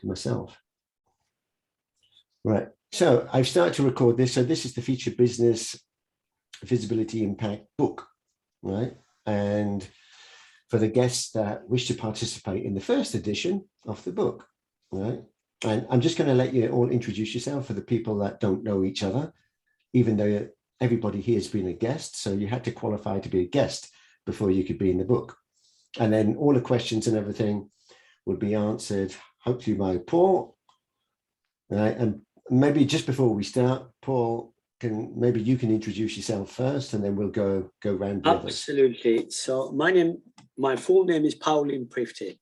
to myself. Right. So I've started to record this. So this is the Featured Business Visibility Impact book, right? And for the guests that wish to participate in the first edition of the book, right? And I'm just going to let you all introduce yourself for the people that don't know each other, even though everybody here has been a guest. So you had to qualify to be a guest before you could be in the book. And then all the questions and everything will be answered, hopefully by Paul. Right. And maybe just before we start, Paul, maybe you can introduce yourself first, and then we'll go round the others. Absolutely. So my full name is Pauline Prifty.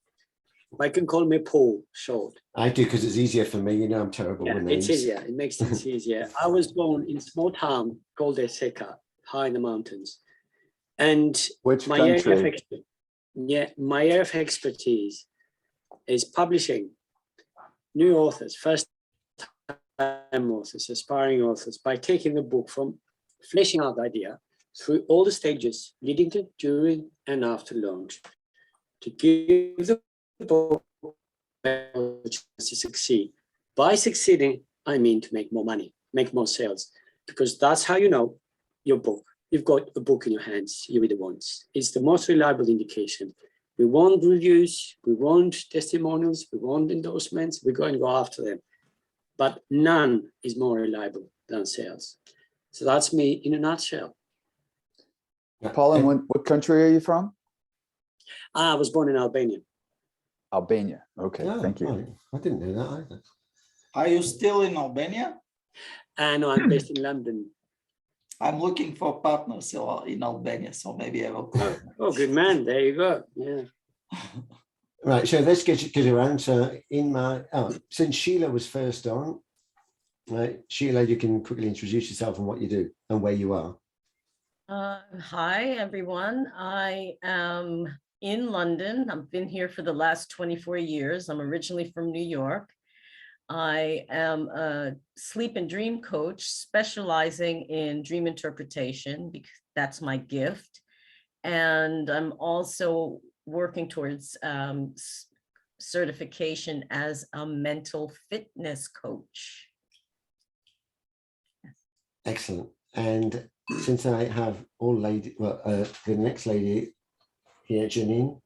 I can call me Paul short. I do, because it's easier for me. You know, I'm terrible with names. It's easier. It makes things easier. I was born in a small town called Eseka, high in the mountains. And Which my country? My area of expertise is publishing new authors, first-time authors, aspiring authors, by taking the book from fleshing out the idea through all the stages leading to, during, and after launch, to give the book a chance to succeed. By succeeding, I mean to make more money, make more sales, because that's how you know your book. You've got a book in your hands, you read it once. It's the most reliable indication. We want reviews, we want testimonials, we want endorsements, we're going to go after them. But none is more reliable than sales. So that's me in a nutshell. Pauline, what country are you from? I was born in Albania. Albania. Okay, thank you. Right. I didn't know that either. Are you still in Albania? And I'm based in London. I'm looking for partners in Albania, so maybe I will. Oh, good man. There you go. Yeah. Right. So let's get around. So since Sheila was first on, right, Sheila, you can quickly introduce yourself and what you do and where you are. Hi, everyone. I am in London. I've been here for the last 24 years. I'm originally from New York. I am a sleep and dream coach specializing in dream interpretation because that's my gift. And I'm also working towards certification as a mental fitness coach. Excellent. And since I have the next lady here, Jeanette.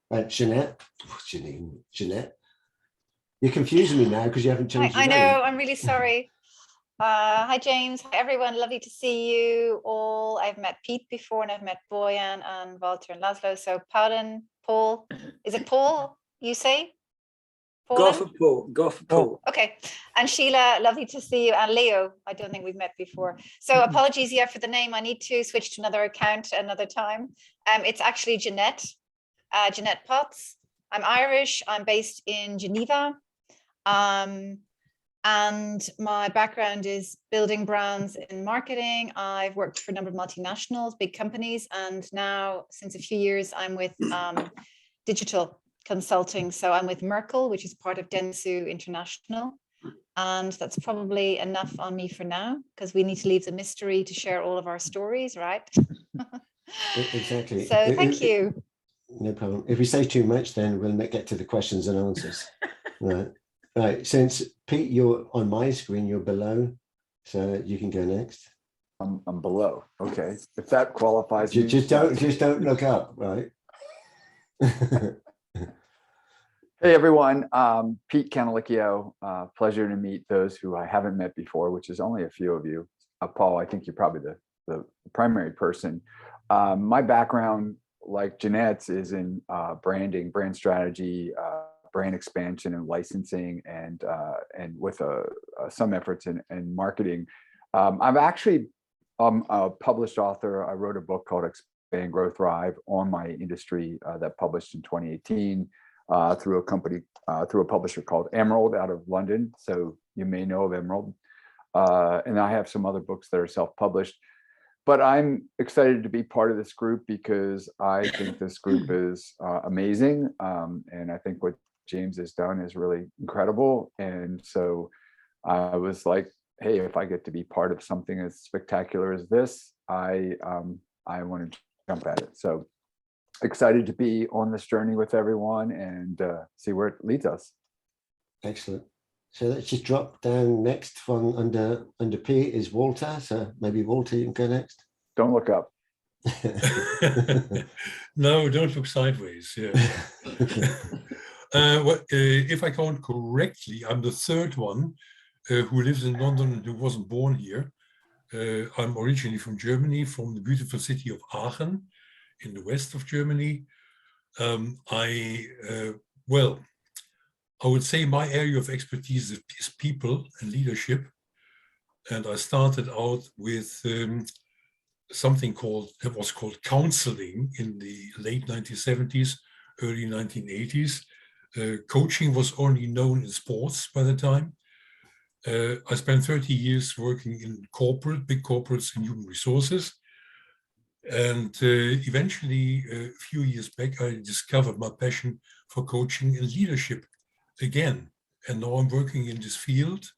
You're confusing me now because you haven't changed your I know, name. I'm really sorry. Hi, James. Hi, everyone. Lovely to see you all. I've met Pete before, and I've met Boyan and Walter and Laszlo. So Pauline, Paul, is it Paul you say? Go for Paul. Go for Paul. Okay. And Sheila, lovely to see you. And Leo, I don't think we've met before. So apologies, for the name. I need to switch to another account another time. It's actually Jeanette, Jeanette Potts. I'm Irish. I'm based in Geneva. And my background is building brands in marketing. I've worked for a number of multinationals, big companies, and now since a few years, I'm with digital consulting. So I'm with Merkle, which is part of Dentsu International. And that's probably enough on me for now, because we need to leave the mystery to share all of our stories, right? Exactly. So thank you. No problem. If we say too much, then we'll get to the questions and answers. Right. Since Pete, you're on my screen, you're below, so you can go next. I'm below. Okay, if that qualifies. Just don't look up, right? Hey everyone, Pete Canalicchio. Pleasure to meet those who I haven't met before, which is only a few of you. Paul, I think you're probably the primary person. My background, like Jeanette's, is in branding, brand strategy, brand expansion and licensing, and with some efforts in marketing. I'm actually a published author. I wrote a book called Expand, Grow, Thrive on my industry that published in 2018 through a company, through a publisher called Emerald out of London. So you may know of Emerald. And I have some other books that are self-published. But I'm excited to be part of this group because I think this group is amazing. And I think what James has done is really incredible. And so I was like, hey, if I get to be part of something as spectacular as this, I want to jump at it. So excited to be on this journey with everyone and see where it leads us. Excellent. So let's just drop down next one under P is Walter. So maybe Walter, you can go next. Don't look up. No, don't look sideways. Yeah. If I count correctly, I'm the third one who lives in London and who wasn't born here. I'm originally from Germany, from the beautiful city of Aachen in the west of Germany. I would say my area of expertise is people and leadership. And I started out with something that was called counseling in the late 1970s, early 1980s. Coaching was only known in sports by the time. I spent 30 years working in big corporates in human resources. And eventually, a few years back, I discovered my passion for coaching and leadership again. And now I'm working in this field.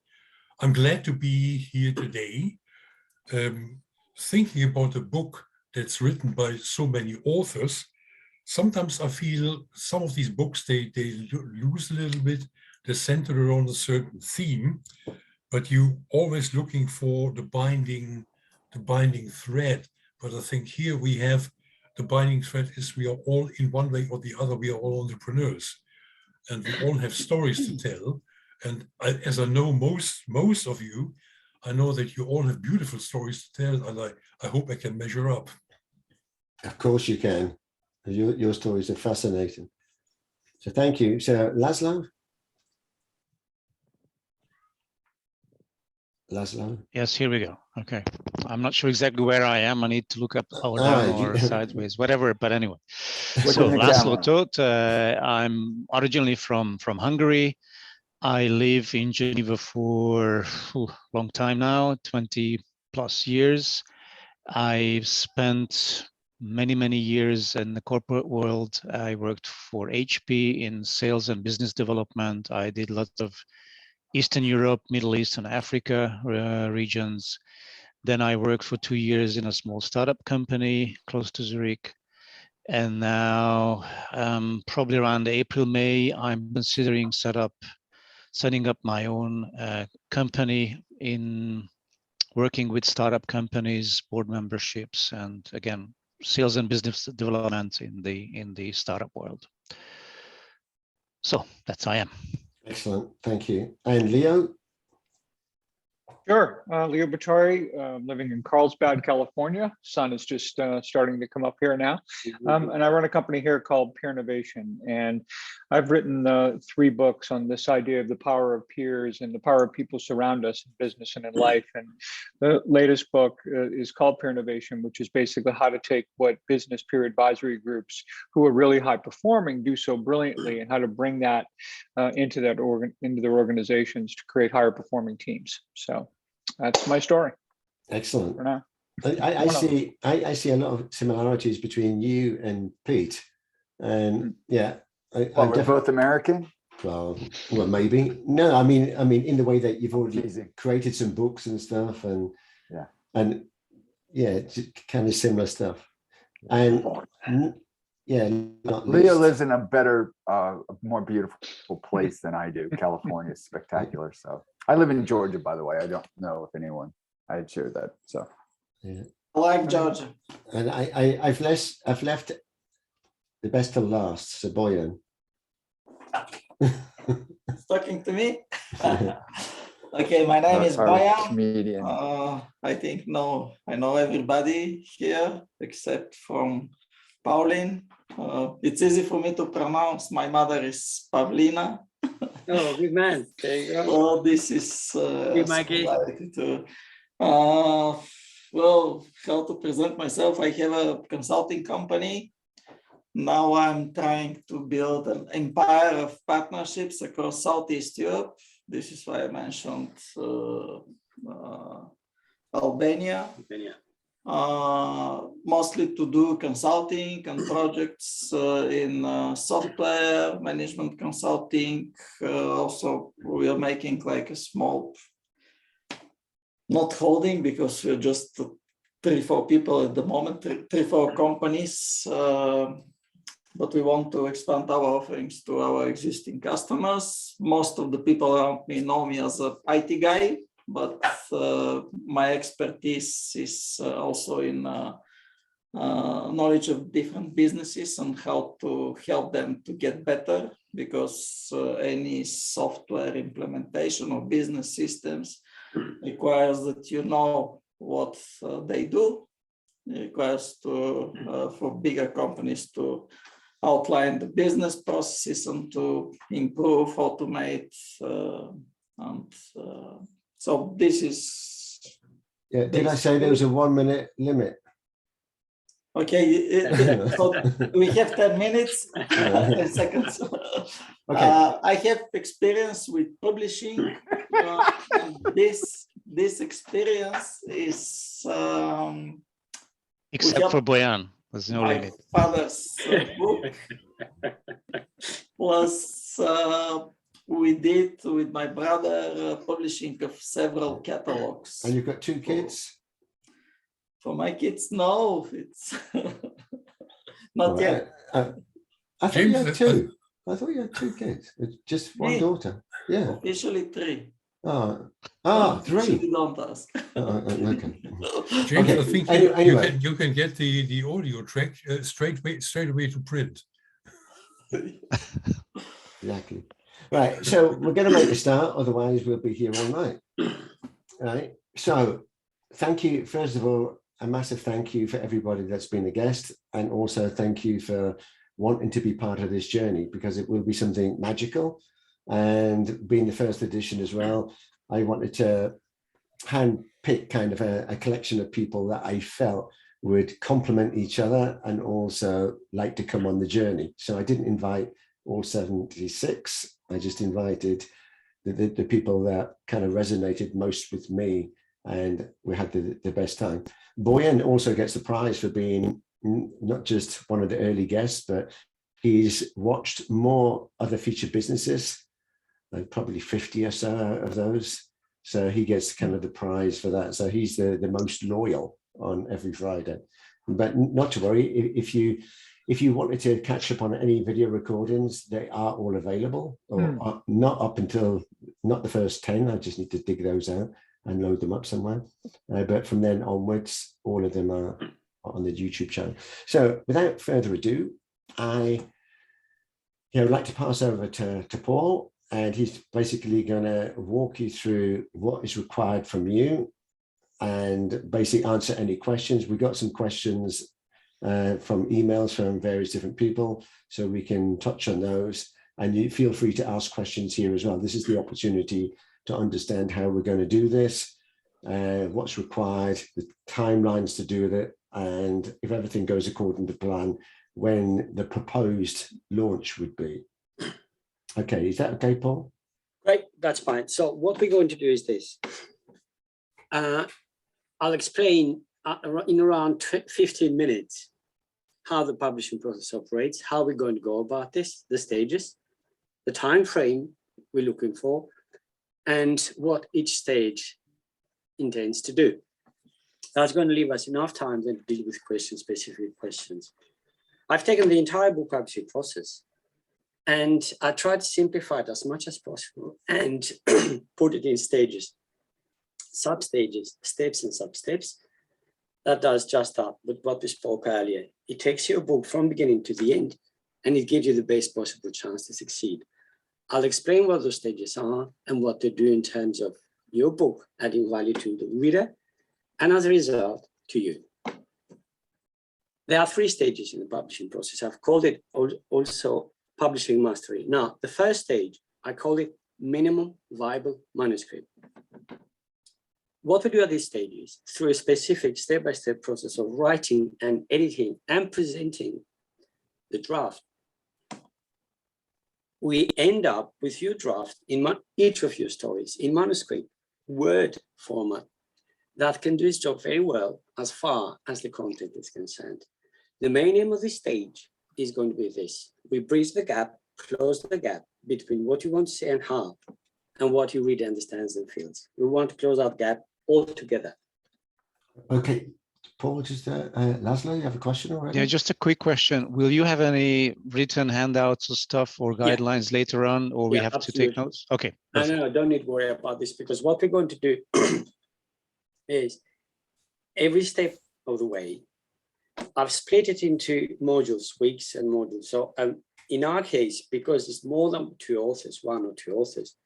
I'm glad to be here today, thinking about a book that's written by so many authors. Sometimes I feel some of these books, they lose a little bit. They're centered around a certain theme, but you always looking for the binding thread. But I think here we have the binding thread is we are all in one way or the other, we are all entrepreneurs. And we all have stories to tell. And as I know most of you, I know that you all have beautiful stories to tell, and I hope I can measure up. Of course you can. Your stories are fascinating. So thank you. So Laszlo? Laszlo? Yes, here we go. Okay. I'm not sure exactly where I am. I need to look up or down or sideways, whatever. But anyway, so Laszlo Tóth, I'm originally from Hungary. I live in Geneva for a long time now, 20 plus years. I've spent many years in the corporate world. I worked for HP in sales and business development. I did lots of Eastern Europe, Middle East and Africa regions. Then I worked for 2 years in a small startup company close to Zurich. And now probably around April, May, I'm considering setting up my own company in working with startup companies, board memberships, and again, sales and business development in the startup world. So that's I am. Excellent, thank you. And Leo? Sure, Leo Bottari, living in Carlsbad, California. Sun is just starting to come up here now. And I run a company here called Peer Innovation. And I've written 3 books on this idea of the power of peers and the power of people surround us in business and in life. And the latest book is called Peer Innovation, which is basically how to take what business peer advisory groups who are really high performing do so brilliantly and how to bring that into their organizations to create higher performing teams. So that's my story. Excellent. For now. I see a lot of similarities between you and Pete. And yeah. We're both American? Well, maybe. No, I mean, in the way that you've already created some books and stuff, and kind of similar stuff. And yeah, Leo lives in a better, more beautiful place than I do. California is spectacular. So I live in Georgia, by the way. I don't know if anyone I had shared that. So yeah, I like Georgia. And I've left the best till last. So Boyan. It's talking to me. Okay, my name is Boyan. Comedian. I think I know everybody here except from Pauline. It's easy for me to pronounce. My mother is Pavlina. Oh, good man. There you go. Well, this is Maggie. Well, how to present myself? I have a consulting company. Now I'm trying to build an empire of partnerships across Southeast Europe. This is why I mentioned Albania. Mostly to do consulting and projects in software management consulting. Also, we are making like a small, not holding because we're just 3-4 people at the moment, 3-4 companies but we want to expand our offerings to our existing customers. Most of the people around me know me as an IT guy, but my expertise is also in knowledge of different businesses and how to help them to get better, because any software implementation or business systems requires that you know what they do. It requires for bigger companies to outline the business processes and to improve, automate, so this is. Yeah, did I say there was a 1 minute limit? Okay, so we have 10 minutes, 10 seconds. Okay. I have experience with publishing. And this experience is Except for Boyan, there's no my limit. father's book. Plus, we did with my brother publishing of several catalogs. And you've got 2 kids? For my kids, no, it's not yet. I thought you had 2. I thought you had 2 kids. It's just one Me? daughter. Yeah. Officially 3. 3. Actually, don't ask. Okay. James, Okay, I think anyway. you can get the audio track straight away to print. Exactly. Right. So we're going to make a start. Otherwise, we'll be here all night. Right. So thank you. First of all, a massive thank you for everybody that's been a guest. And also thank you for wanting to be part of this journey, because it will be something magical. And being the first edition as well, I wanted to hand pick kind of a collection of people that I felt would complement each other and also like to come on the journey. So I didn't invite all 76. I just invited the people that kind of resonated most with me, and we had the best time. Boyan also gets the prize for being not just one of the early guests, but he's watched more other featured businesses, like probably 50 or so of those. So he gets kind of the prize for that. So he's the most loyal on every Friday. But not to worry, if you wanted to catch up on any video recordings, they are all available, or not up until not the first 10. I just need to dig those out and load them up somewhere. But from then onwards, all of them are on the YouTube channel. So without further ado, I would like to pass over to Paul, and he's basically going to walk you through what is required from you and basically answer any questions. We got some questions from emails from various different people, so we can touch on those, and you feel free to ask questions here as well. This is the opportunity to understand how we're going to do this, what's required, the timelines to do it, and if everything goes according to plan, when the proposed launch would be. Okay, is that okay, Paul? Right, that's fine. So what we're going to do is this. I'll explain in around 15 minutes how the publishing process operates, how we're going to go about this, the stages, the time frame we're looking for, and what each stage intends to do. That's going to leave us enough time then to deal with questions, specific questions. I've taken the entire book publishing process and I tried to simplify it as much as possible and put it in stages, sub-stages, steps and sub-steps. That does just that, but what we spoke earlier. It takes your book from beginning to the end, and it gives you the best possible chance to succeed. I'll explain what those stages are and what to do in terms of your book adding value to the reader, and as a result, to you. There are 3 stages in the publishing process. I've called it also publishing mastery. Now, the first stage, I call it minimum viable manuscript. What we do at this stage is through a specific step-by-step process of writing and editing and presenting the draft, we end up with your draft in each of your stories in manuscript, Word format, that can do its job very well as far as the content is concerned. The main aim of this stage is going to be this. We bridge the gap, close the gap between what you want to say and how, and what your reader understands and feels. We want to close that gap altogether. Okay, Paul, just Laszlo, you have a question already? Yeah, just a quick question. Will you have any written handouts or stuff or Yeah. guidelines later on, or we Yeah, have absolutely. to take notes? Okay. No, don't need to worry about this, because what we're going to do is every step of the way, I've split it into modules, weeks and modules. So in our case, because it's more than one or two authors,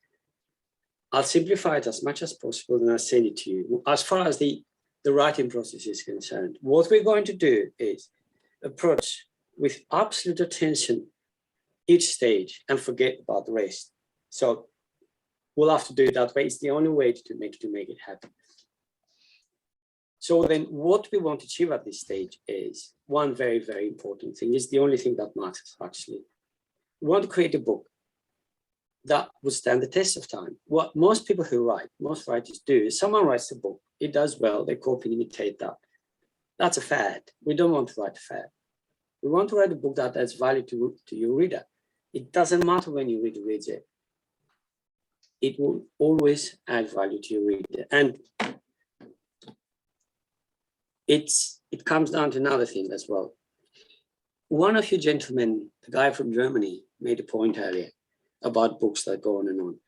I'll simplify it as much as possible and I'll send it to you. As far as the writing process is concerned, what we're going to do is approach with absolute attention each stage and forget about the rest. So we'll have to do it that way. It's the only way to make it happen. So then what we want to achieve at this stage is one very, very important thing. It's the only thing that matters, actually. We want to create a book that will stand the test of time. What most people who write, most writers do, is someone writes a book, it does well, they copy and imitate that. That's a fad. We don't want to write a fad. We want to write a book that adds value to your reader. It doesn't matter when your reader reads it. It will always add value to your reader. And it comes down to another thing as well. One of you gentlemen, the guy from Germany, made a point earlier about books that go on and on.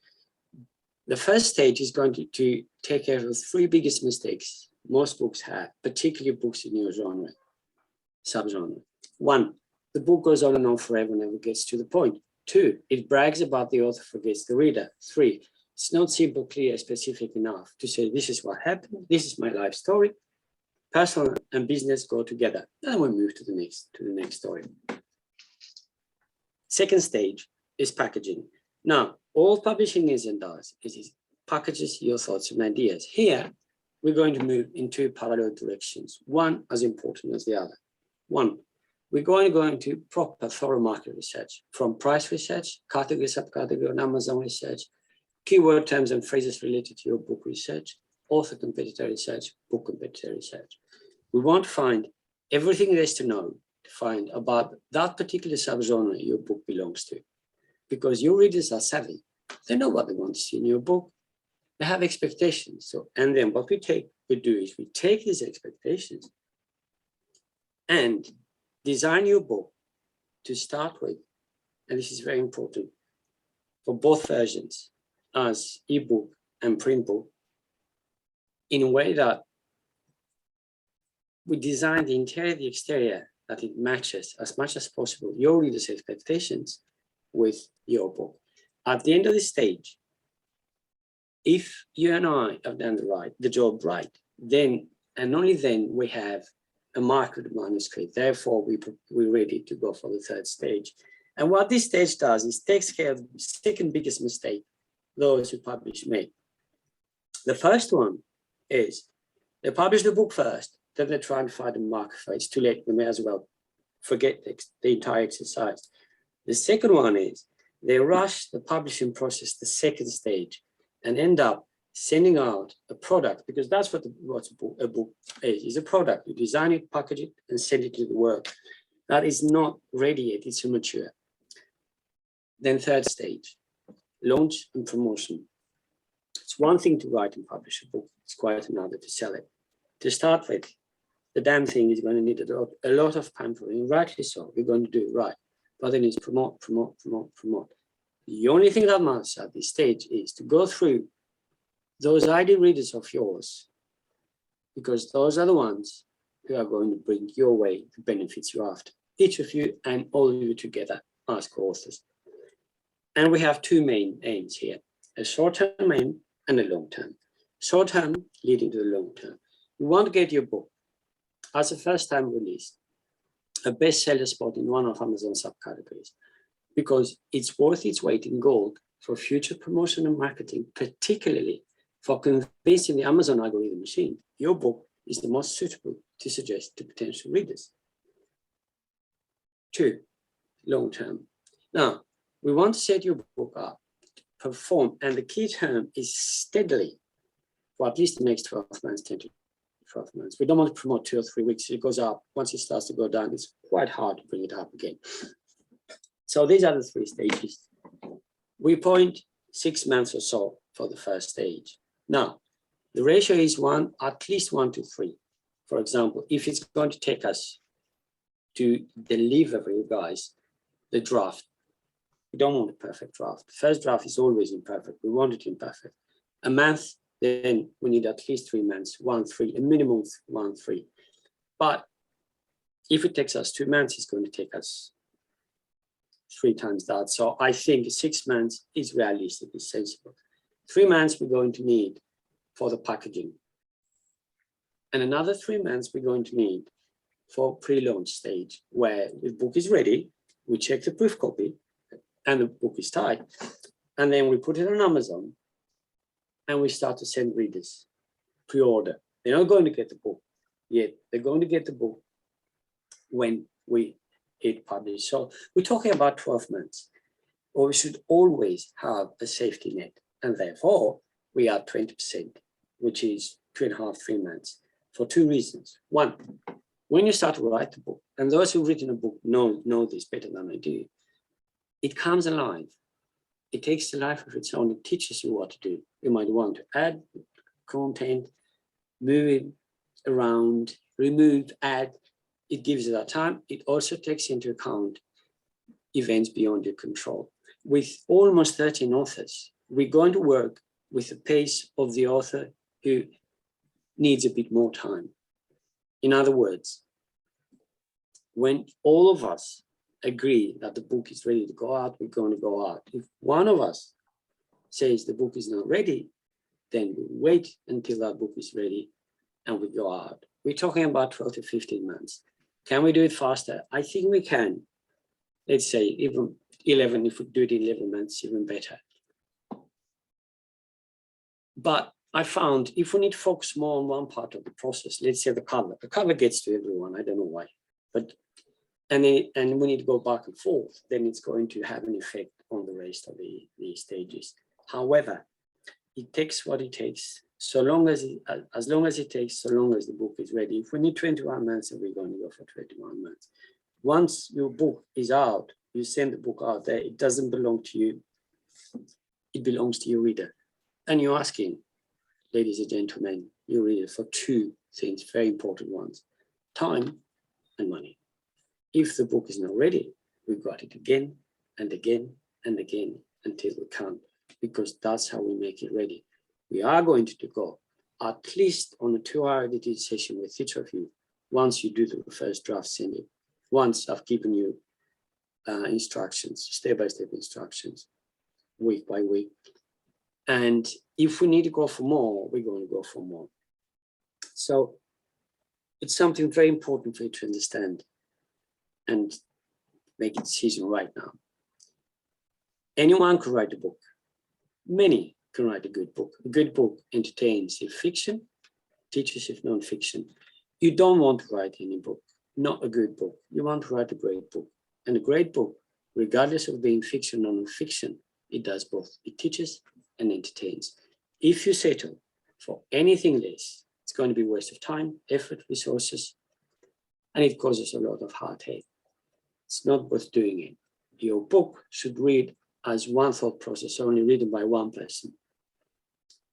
The first stage is going to take care of the three biggest mistakes most books have, particularly books in your genre, subgenre. One, the book goes on and on forever and never gets to the point. Two, it brags about the author, forgets the reader. Three, it's not simple, clear, specific enough to say, this is what happened, this is my life story. Personal and business go together. Then we move to the next story. Second stage is packaging. Now, all publishing is and does is it packages your thoughts and ideas. Here, we're going to move in two parallel directions, one as important as the other. One, we're going to go into proper thorough market research, from price research, category, subcategory, and Amazon research, keyword terms and phrases related to your book research, author competitor research, book competitor research. We want to find everything there is to know to find about that particular subgenre your book belongs to, because your readers are savvy. They know what they want to see in your book. They have expectations. So, and then what we do is we take these expectations and design your book to start with. And this is very important for both versions, as ebook and print book, in a way that we design the interior, the exterior, that it matches as much as possible your readers' expectations with your book. At the end of the stage, if you and I have done the job right, then and only then we have a marketed manuscript. Therefore, we're ready to go for the third stage. And what this stage does is takes care of the second biggest mistake those who publish make. The first one is they publish the book first, then they try and find a market for it. It's too late, they may as well forget the entire exercise. The second one is they rush the publishing process, the second stage, and end up sending out a product, because that's what a book is a product. You design it, package it, and send it to the world. That is not ready yet, it's immature. Then third stage, launch and promotion. It's one thing to write and publish a book, it's quite another to sell it. To start with, the damn thing is going to need a lot of pampering, rightly so, we're going to do it right. But then it's promote, promote, promote, promote. The only thing that matters at this stage is to go through those ideal readers of yours, because those are the ones who are going to bring your way the benefits you're after, each of you and all of you together as co-authors. And we have two main aims here, a short-term aim and a long-term. Short-term leading to the long-term. You want to get your book as a first-time release, a bestseller spot in one of Amazon's subcategories, because it's worth its weight in gold for future promotion and marketing, particularly for convincing the Amazon algorithm machine your book is the most suitable to suggest to potential readers. Two, long-term. Now, we want to set your book up to perform, and the key term is steadily for at least the next 12 months, 10 to 12 months. We don't want to promote 2 or 3 weeks. It goes up. Once it starts to go down, it's quite hard to bring it up again. So these are the 3 stages. We point 6 months or so for the first stage. Now, the ratio is at least 1 to 3 For example, if it's going to take us to deliver for you guys the draft, we don't want a perfect draft. The first draft is always imperfect. We want it imperfect. A month, then we need at least 3 months, 1, 3, a minimum 1, 3. But if it takes us 2 months, it's going to take us 3 times that. So I think 6 months is realistic, it's sensible. 3 months we're going to need for the packaging. And another 3 months we're going to need for pre-launch stage, where the book is ready, we check the proof copy, and the book is tight. And then we put it on Amazon, and we start to send readers pre-order. They're not going to get the book yet. They're going to get the book when we hit publish. So we're talking about 12 months, or we should always have a safety net. And therefore, we are 20%, which is 2.5, 3 months, for 2 reasons. One, when you start to write the book, and those who've written a book know this better than I do, it comes alive. It takes a life of its own. It teaches you what to do. You might want to add content, move it around, remove, add. It gives you that time. It also takes into account events beyond your control. With almost 13 authors, we're going to work with the pace of the author who needs a bit more time. In other words, when all of us agree that the book is ready to go out, we're going to go out. If one of us says the book is not ready, then we wait until that book is ready and we go out. We're talking about 12 to 15 months. Can we do it faster? I think we can. Let's say even 11, if we do it in 11 months, even better. But I found if we need to focus more on one part of the process, let's say the cover gets to everyone, I don't know why, but and we need to go back and forth, then it's going to have an effect on the rest of the stages. However, it takes what it takes, so long as it takes, so long as the book is ready. If we need 21 months, then we're going to go for 21 months. Once your book is out, you send the book out there, it doesn't belong to you, it belongs to your reader. And you're asking, ladies and gentlemen, your reader, for 2 things, very important ones: time and money. If the book is not ready, we've got it again and again and again until we can't, because that's how we make it ready. We are going to go at least on a 2-hour editing session with each of you. Once you do the first draft, send it. Once I've given you instructions, step-by-step instructions, week by week. And if we need to go for more, we're going to go for more. So it's something very important for you to understand and make a decision right now. Anyone can write a book. Many can write a good book. A good book entertains if fiction, teaches if non-fiction. You don't want to write any book, not a good book. You want to write a great book. And a great book, regardless of being fiction or non-fiction, it does both. It teaches and entertains. If you settle for anything less, it's going to be a waste of time, effort, resources, and it causes a lot of heartache. It's not worth doing it. Your book should read as one thought process, only written by one person.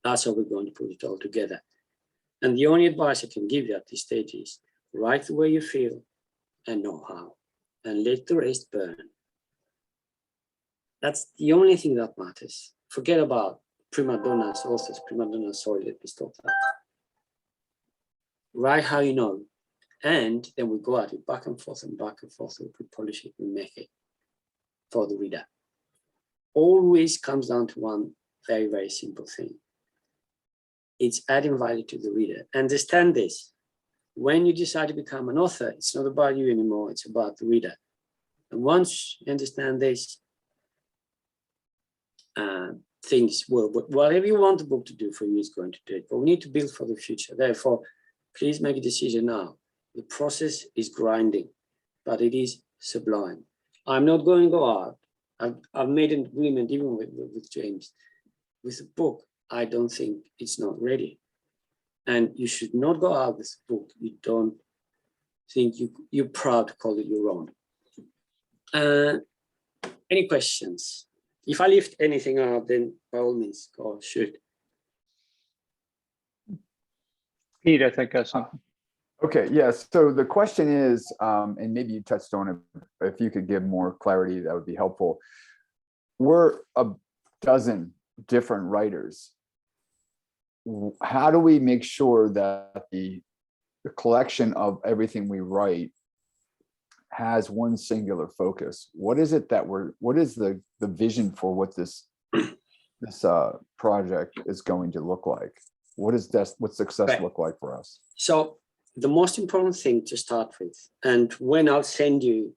That's how we're going to put it all together. And the only advice I can give you at this stage is write the way you feel and know how, and let the rest burn. That's the only thing that matters. Forget about prima donnas, authors, prima donnas, sorry, let me stop that. Write how you know, and then we go at it back and forth, we polish it, we make it for the reader. Always comes down to one very, very simple thing. It's adding value to the reader. Understand this. When you decide to become an author, it's not about you anymore, it's about the reader. And once you understand this, things will, whatever you want the book to do for you is going to do it, but we need to build for the future. Therefore, please make a decision now. The process is grinding, but it is sublime. I'm not going to go out. I've made an agreement even with James. With the book, I don't think it's not ready. And you should not go out with a book you don't think you're proud to call it your own. Any questions? If I lift anything out, then by all means, go shoot. Pete, I think that's something. Okay, yes. So the question is, and maybe you touched on it, if you could give more clarity, that would be helpful. We're a dozen different writers. How do we make sure that the collection of everything we write has one singular focus? What is it that what is the vision for what this project is going to look like? What success Right. look like for us? So the most important thing to start with, and when I'll send you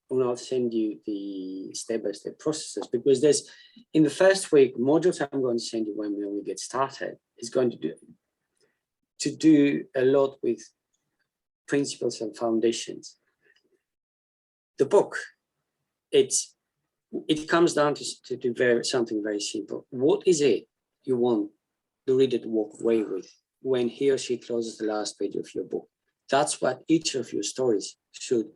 the step-by-step processes, because there's in the first week modules I'm going to send you when we get started is going to do a lot with principles and foundations. The book, it comes down to do something very simple. What is it you want the reader to walk away with when he or she closes the last page of your book? That's what each of your stories should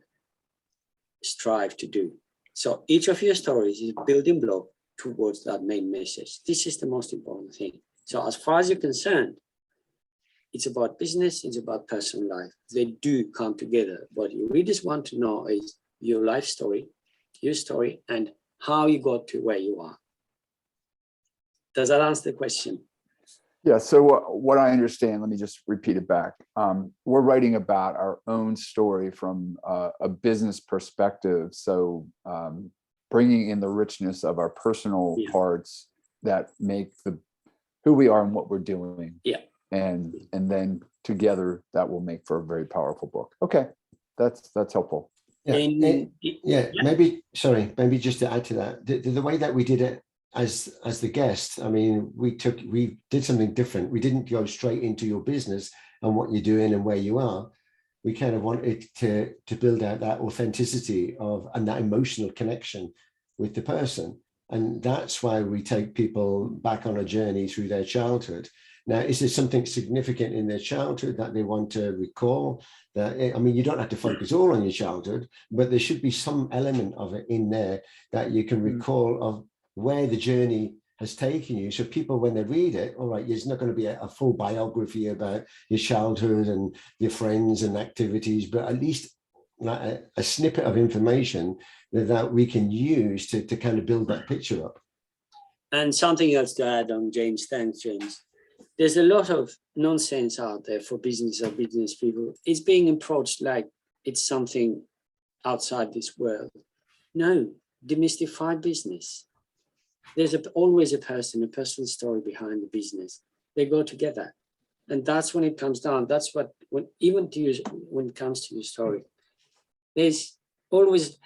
strive to do. So each of your stories is a building block towards that main message. This is the most important thing. So as far as you're concerned, it's about business, it's about personal life. They do come together. What your readers want to know is your life story, your story, and how you got to where you are. Does that answer the question? Yeah, so what I understand, let me just repeat it back. We're writing about our own story from a business perspective. So bringing in the richness of our personal parts that make who we are and what we're doing. Yeah. And then together that will make for a very powerful book. Okay, that's helpful. Yeah, maybe just to add to that, the way that we did it as the guest, I mean, we did something different. We didn't go straight into your business and what you're doing and where you are. We kind of wanted to build out that authenticity and that emotional connection with the person. And that's why we take people back on a journey through their childhood. Now, is there something significant in their childhood that they want to recall? I mean, you don't have to focus all on your childhood, but there should be some element of it in there that you can recall of where the journey has taken you. So people, when they read it, all right, it's not going to be a full biography about your childhood and your friends and activities, but at least a snippet of information that we can use to kind of build that picture up. And something else to add on, James. Thanks, James. There's a lot of nonsense out there for business or business people. It's being approached like it's something outside this world. No, demystify business. There's always a personal story behind the business. They go together. And that's when it comes down. That's what, when it comes to your story, there's always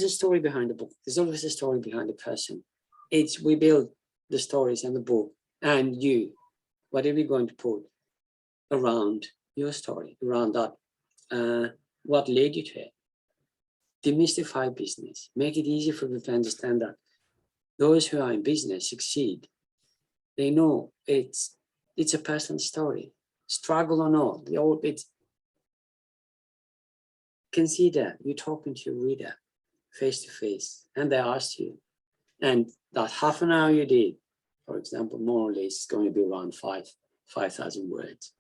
a story behind the book. There's always a story behind the person. We build the stories and the book and you, whatever you're going to put around your story, around that, what led you to it. Demystify business. Make it easy for people to understand that those who are in business succeed. They know it's a personal story. Struggle or not, consider you're talking to your reader face to face, and they asked you, and that half an hour you did, for example, more or less, is going to be around 5,000 words.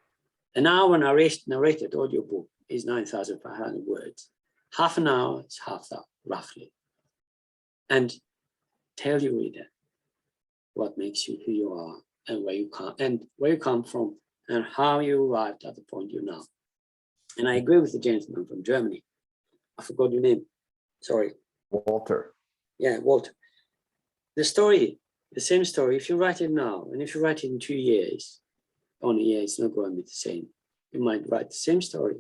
An hour narrated audiobook is 9,500 words. Half an hour is half that, roughly. And tell your reader what makes you who you are and where you come from and how you arrived at the point you're now. And I agree with the gentleman from Germany. I forgot your name. Sorry. Walter. Yeah, Walter. The story, the same story, if you write it now and if you write it in 2 years, on a year, it's not going to be the same. You might write the same story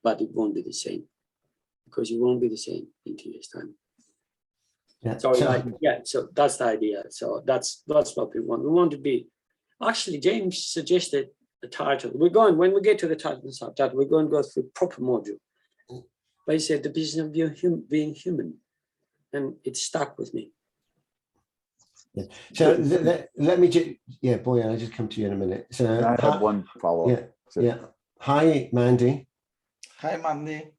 but it won't be the same because you won't be the same in 2 years' time. Yeah. So that's the idea. So that's what we want. We want to be. Actually, James suggested the title. When we get to the title and subtitle, we're going to go through proper module. But he said the business of being human, and it stuck with me. Yeah. So let me just, Boyan, I'll just come to you in a minute. So I have one follow-up. Yeah. Hi, Mandy. Hi, Mandy.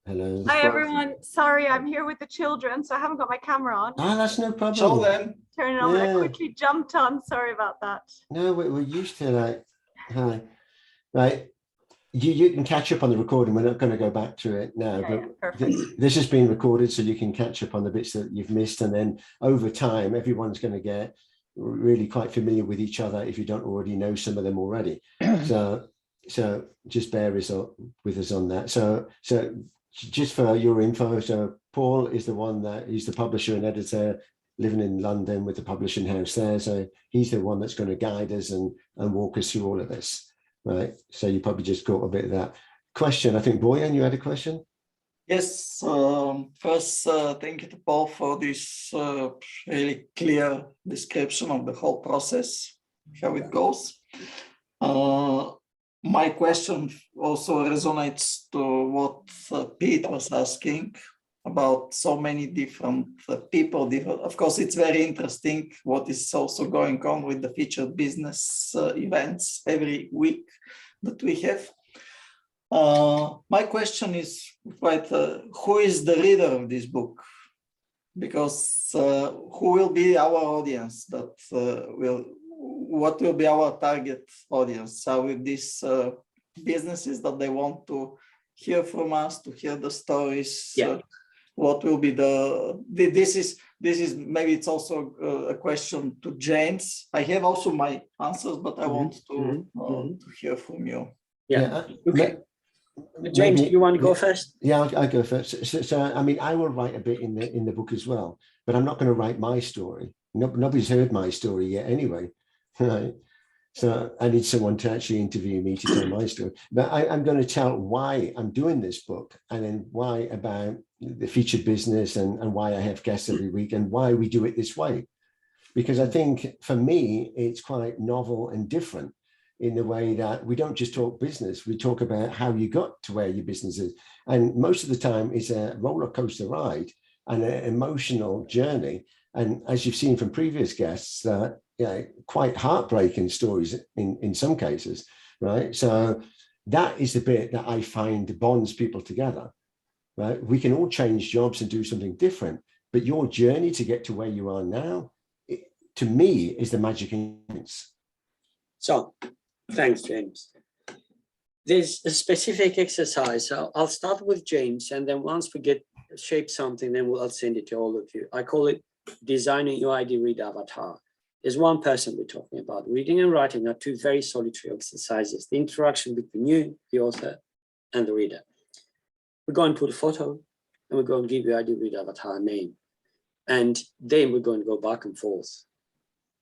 Hello. Hi, everyone. Sorry, I'm here with the children, so I haven't got my camera on. Ah, that's no problem. Show them. Turn it on. I quickly jumped on. Sorry about that. No, we're used to that. Hi. right? You can catch up on the recording. We're not going to go back to it now, but Perfect. this has been recorded, so you can catch up on the bits that you've missed. And then over time, everyone's going to get really quite familiar with each other if you don't already know some of them already. So just bear with us on that. So just for your info, so Paul is the one that he's the publisher and editor living in London with the publishing house there. So he's the one that's going to guide us and walk us through all of this. Right, so you probably just caught a bit of that question. I think Boyan, you had a question. Yes, first, thank you to Paul for this really clear description of the whole process, how it goes. My question also resonates to what Pete was asking about so many different people. Of course, it's very interesting what is also going on with the featured business events every week that we have. My question is quite, who is the reader of this book? Because who will be our audience that what will be our target audience? Are with these businesses that they want to hear from us, to hear the stories? Yeah. What will be this is maybe it's also a question to James. I have also my answers, but I want to hear from you. Yeah. Okay. James, you want to go first? Yeah, I'll go first. So I mean, I will write a bit in the book as well, but I'm not going to write my story. Nobody's heard my story yet anyway, right? So I need someone to actually interview me to tell my story. But I'm going to tell why I'm doing this book, and then why about the featured business, and why I have guests every week, and why we do it this way. Because I think for me, it's quite novel and different in the way that we don't just talk business, we talk about how you got to where your business is. And most of the time it's a roller coaster ride and an emotional journey. And as you've seen from previous guests, quite heartbreaking stories in some cases, right? So that is the bit that I find bonds people together, right? We can all change jobs and do something different, but your journey to get to where you are now, to me, is the magic ingredients. So, thanks, James. There's a specific exercise. So I'll start with James, and then once we get shape something, then I'll send it to all of you. I call it designing your ID read avatar. There's one person we're talking about. Reading and writing are two very solitary exercises. The interaction between you, the author, and the reader. We're going to put a photo, and we're going to give your ID read avatar a name. And then we're going to go back and forth,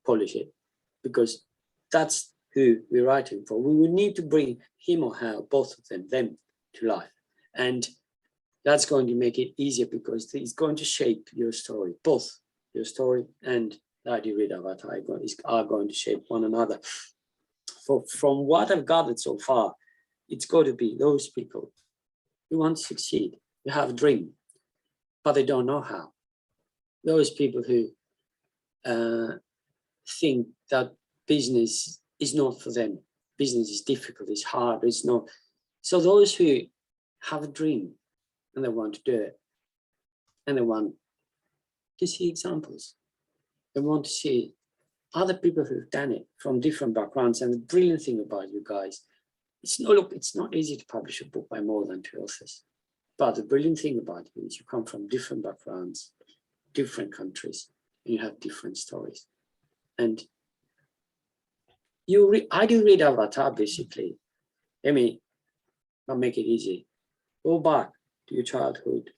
polish it, because that's who we're writing for. We will need to bring him or her, both of them to life. And that's going to make it easier because it's going to shape your story, both your story and the ID read avatar are going to shape one another. From what I've gathered so far, it's got to be those people who want to succeed, who have a dream, but they don't know how. Those people who think that business is not for them. Business is difficult, it's hard, it's not. So those who have a dream and they want to do it, and they want to see examples. They want to see other people who've done it from different backgrounds. And the brilliant thing about you guys, it's not easy to publish a book by more than 2 authors. But the brilliant thing about you is you come from different backgrounds, different countries, and you have different stories. And I do read avatar basically. I mean, I'll make it easy. Go back to your childhood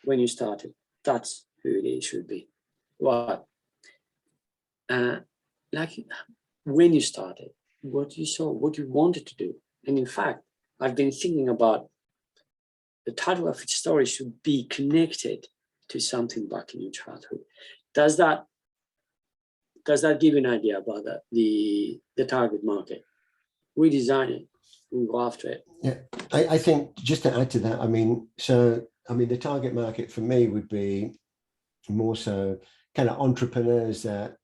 when you started. That's who it should be. What? Like when you started, what you saw, what you wanted to do. And in fact, I've been thinking about the title of each story should be connected to something back in your childhood. Does that give you an idea about the target market? We design it, we go after it. Yeah, I think just to add to that, the target market for me would be more so kind of entrepreneurs that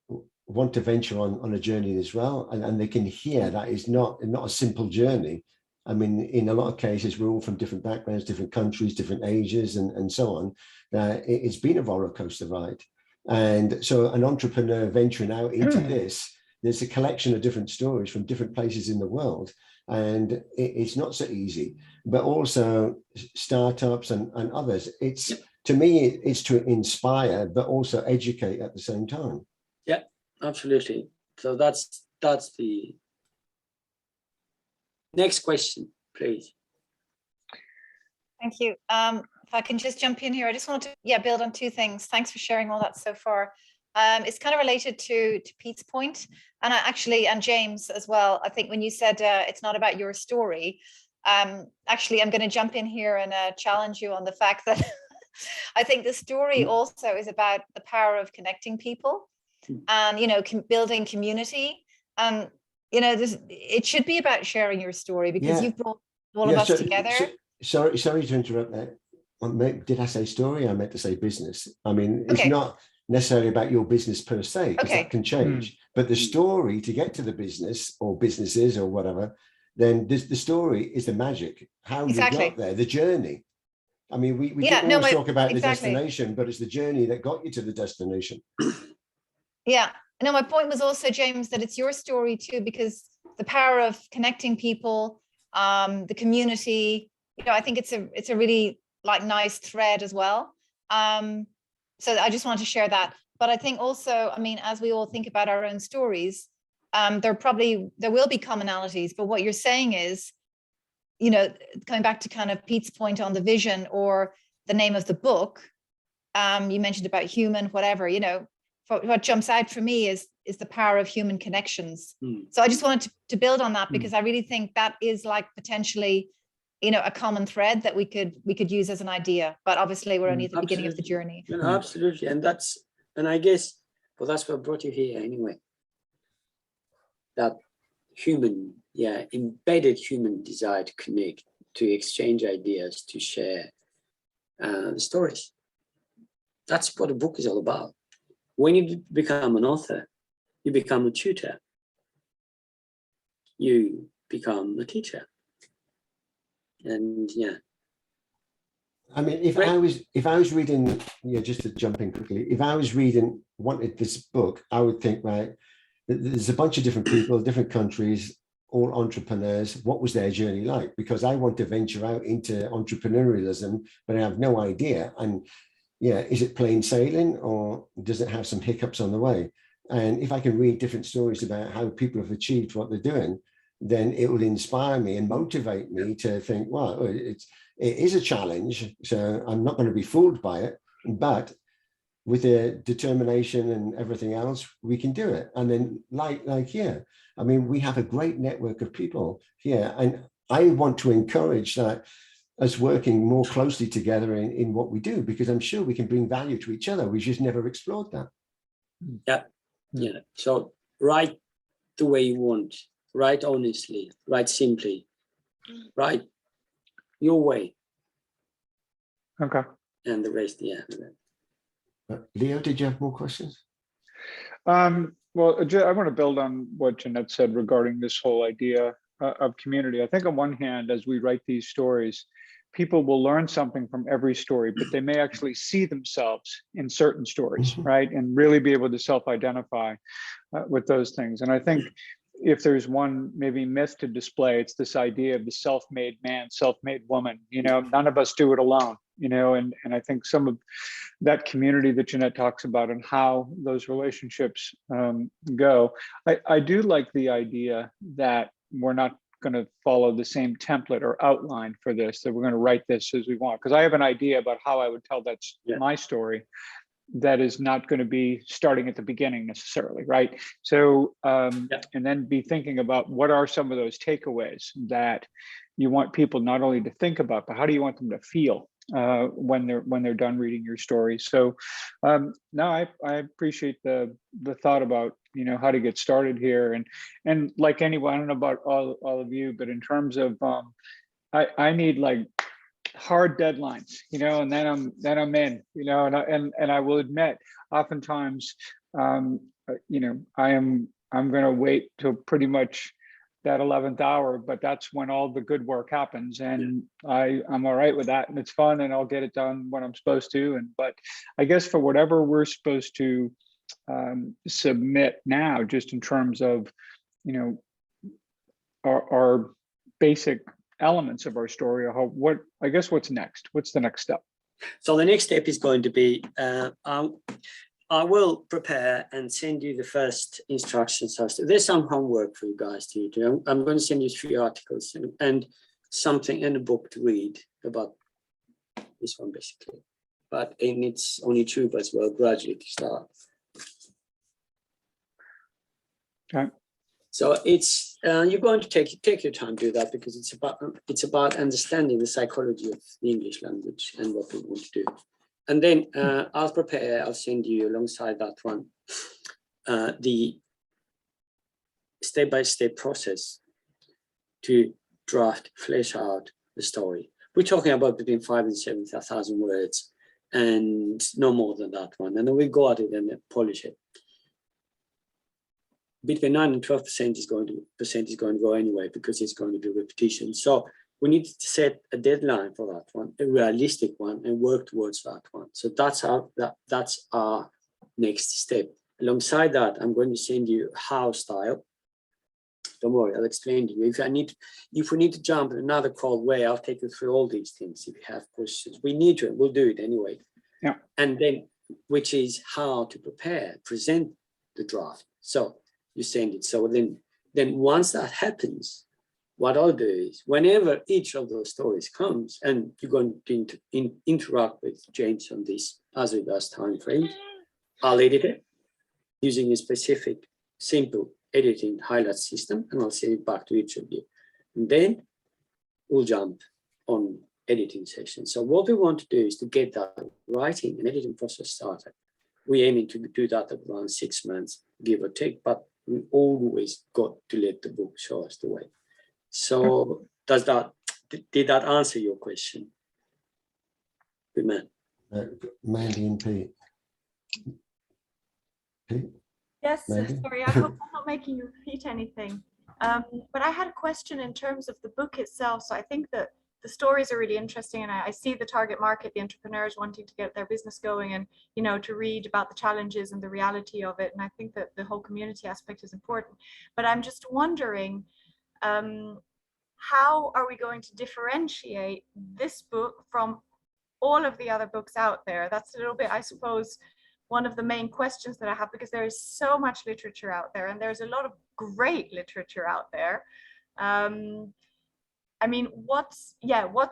want to venture on a journey as well, and they can hear that is not a simple journey. I mean, in a lot of cases, we're all from different backgrounds, different countries, different ages, and so on. It's been a roller coaster ride. And so an entrepreneur venturing out into this there's a collection of different stories from different places in the world. And it's not so easy, but also startups and others. It's, to me, it's to inspire, but also educate at the same time. Yeah, absolutely. So that's the next question, please. Thank you. If I can just jump in here, I just want to build on two things. Thanks for sharing all that so far. It's kind of related to Pete's point, and and James as well. I think when you said it's not about your story, actually, I'm going to jump in here and challenge you on the fact that I think the story also is about the power of connecting people and, you know, building community. And, you know, it should be about sharing your story, because you've brought all of us together. Sorry to interrupt that. Did I say story? I meant to say business. I mean, it's not necessarily about your business per se, because that can change. But the story to get to the business or businesses or whatever, then the story is the magic. How you got there, the journey. I mean, we always talk about the destination, but it's the journey that got you to the destination. Yeah. No, my point was also, James, that it's your story too, because the power of connecting people, the community, you know, I think it's a really nice thread as well. So I just wanted to share that. But I think also, I mean, as we all think about our own stories, there will be commonalities, but what you're saying is, you know, coming back to kind of Pete's point on the vision or the name of the book, you mentioned about human, whatever, you know, what jumps out for me is the power of human connections. So I just wanted to build on that, because I really think that is like potentially, you know, a common thread that we could use as an idea, but obviously we're only at the beginning of the journey. Absolutely. And I guess, well, that's what brought you here anyway. That human, embedded human desire to connect, to exchange ideas, to share stories. That's what a book is all about. When you become an author, you become a tutor. You become a teacher. And I mean, if I was reading, just to jump in quickly, if I was wanted this book, I would think, right, there's a bunch of different people, different countries, all entrepreneurs. What was their journey like? Because I want to venture out into entrepreneurialism, but I have no idea. And is it plain sailing, or does it have some hiccups on the way? And if I can read different stories about how people have achieved what they're doing, then it will inspire me and motivate me to think, well, it is a challenge, so I'm not going to be fooled by it, but with the determination and everything else, we can do it. And then like here, I mean, we have a great network of people here, and I want to encourage that, us working more closely together in what we do, because I'm sure we can bring value to each other. We've just never explored that. Yeah. So write the way you want, write honestly, write simply, write your way. Okay. And the rest, Leo, did you have more questions? Well, I want to build on what Jeanette said regarding this whole idea of community. I think on one hand, as we write these stories, people will learn something from every story, but they may actually see themselves in certain stories, right? And really be able to self-identify with those things. And I think if there's one maybe myth to display, it's this idea of the self-made man, self-made woman. You know, none of us do it alone, you know, and I think some of that community that Jeanette talks about and how those relationships go. I do like the idea that we're not going to follow the same template or outline for this, that we're going to write this as we want. Because I have an idea about how I would tell my story that is not going to be starting at the beginning necessarily, right? So, and then be thinking about what are some of those takeaways that you want people not only to think about, but how do you want them to feel when they're done reading your story? So, no, I appreciate the thought about, you know, how to get started here, and like anyone, I don't know about all of you, but in terms of I need like hard deadlines, you know, and then I'm in, you know, and I will admit, oftentimes, you know, I'm going to wait till pretty much that 11th hour, but that's when all the good work happens, and I'm all right with that, and it's fun, and I'll get it done when I'm supposed to. But I guess for whatever we're supposed to submit now, just in terms of, you know, our basic elements of our story? Or I guess what's next? What's the next step? So the next step is going to be, I will prepare and send you the first instructions. There's some homework for you guys to do. I'm going to send you 3 articles and something in a book to read about this one, basically. But it's on YouTube as well, gradually to start. Okay. So it's you're going to take your time to do that, because it's about understanding the psychology of the English language and what we want to do. And then I'll send you alongside that one the step-by-step process to draft, flesh out the story. We're talking about between 5,000 and 7,000 words, and no more than that one. And then we go at it and polish it. Between 9 and 12% is going to go anyway, because it's going to be repetition. So we need to set a deadline for that one, a realistic one, and work towards that one. So that's our next step. Alongside that, I'm going to send you how style. Don't worry, I'll explain to you. If we need to jump in another cold way, I'll take you through all these things. If you have questions, we'll do it anyway. Yeah. And then, which is how to present the draft. So you send it. So then once that happens, what I'll do is, whenever each of those stories comes, and you're going to interact with James on this as regards time frames, I'll edit it using a specific, simple editing highlight system, and I'll send it back to each of you. And then we'll jump on editing session. So what we want to do is to get that writing and editing process started. We're aiming to do that at around 6 months, give or take, but we always got to let the book show us the way. So did that answer your question? Good man. Mandy and Pete. Pete? Yes, Mandy? sorry, I hope I'm not making you repeat anything. But I had a question in terms of the book itself. So I think that the stories are really interesting, and I see the target market, the entrepreneurs wanting to get their business going, and to read about the challenges and the reality of it. And I think that the whole community aspect is important. But I'm just wondering, how are we going to differentiate this book from all of the other books out there? That's a little bit, I suppose, one of the main questions that I have, because there is so much literature out there, and there's a lot of great literature out there. I mean, what's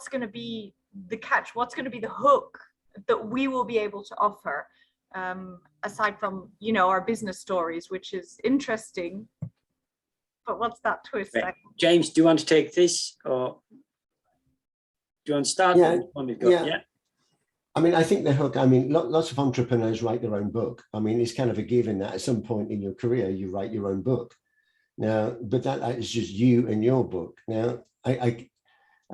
going to be the catch? What's going to be the hook that we will be able to offer, aside from, our business stories, which is interesting, but what's that twist? Right. James, do you want to take this, or do you want to start? Yeah. I mean, I think the hook, lots of entrepreneurs write their own book. I mean, it's kind of a given that at some point in your career, you write your own book. Now, but that is just you and your book. Now, a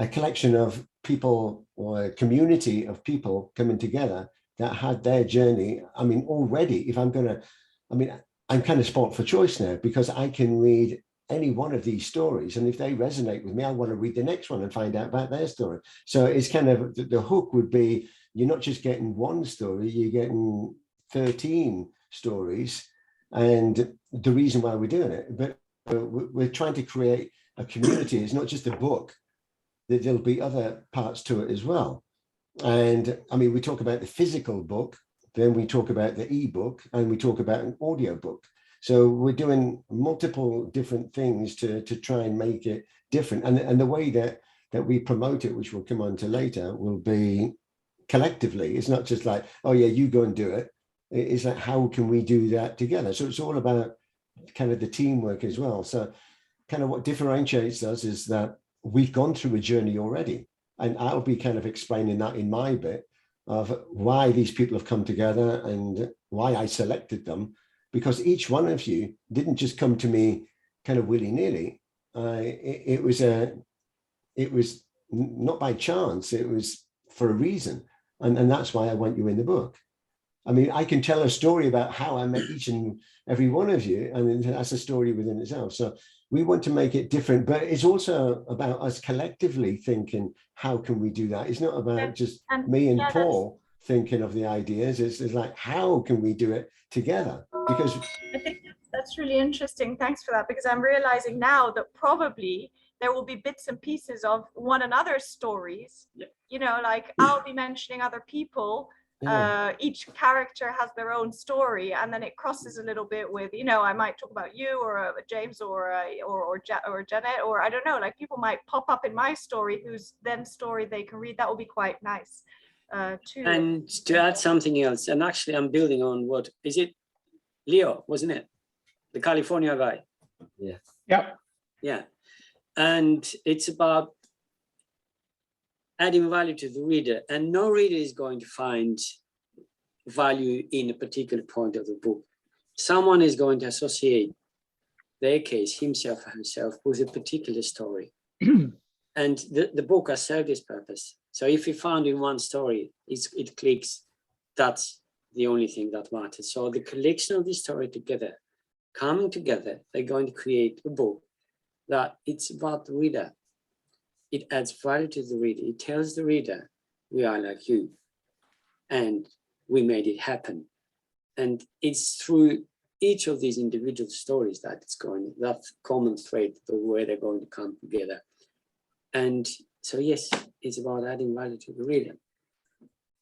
collection of people, or a community of people coming together that had their journey. I mean, already, I'm kind of spot for choice now, because I can read any one of these stories, and if they resonate with me, I want to read the next one and find out about their story. So it's kind of, the hook would be, you're not just getting one story, you're getting 13 stories. And the reason why we're doing it, but we're trying to create a community. It's not just a book, that there'll be other parts to it as well. And I mean, we talk about the physical book, then we talk about the ebook, and we talk about an audio book. So we're doing multiple different things to try and make it different. And the way that we promote it, which we'll come on to later, will be collectively. It's not just like, oh yeah, you go and do it. It's like, how can we do that together? So it's all about kind of the teamwork as well. So kind of what differentiates us is that we've gone through a journey already. And I'll be kind of explaining that in my bit of why these people have come together and why I selected them, because each one of you didn't just come to me kind of willy-nilly. It was not by chance, it was for a reason. And that's why I want you in the book. I mean, I can tell a story about how I met each and every one of you, and that's a story within itself. So we want to make it different, but it's also about us collectively thinking, how can we do that? It's not about just me and Paul thinking of the ideas. It's like, how can we do it together? because I think that's really interesting. Thanks for that, because I'm realizing now that probably there will be bits and pieces of one another's stories. Yeah. You know, like I'll be mentioning other people. Each character has their own story, and then it crosses a little bit with, you know, I might talk about you or James or Janet, or I don't know, like people might pop up in my story whose then story they can read. That will be quite nice too. And to add something else, and actually I'm building on what is it, Leo, wasn't it? The California guy. Yeah. Yeah. And it's about adding value to the reader, and no reader is going to find value in a particular point of the book. Someone is going to associate their case, himself or herself, with a particular story. And the book has served its purpose. So if you found in one story, it clicks, that's the only thing that matters. So the collection of this story together, coming together, they're going to create a book that it's about the reader. It adds value to the reader. It tells the reader, we are like you, and we made it happen. And it's through each of these individual stories that it's going, that common thread, the way they're going to come together. And so, yes, it's about adding value to the reader.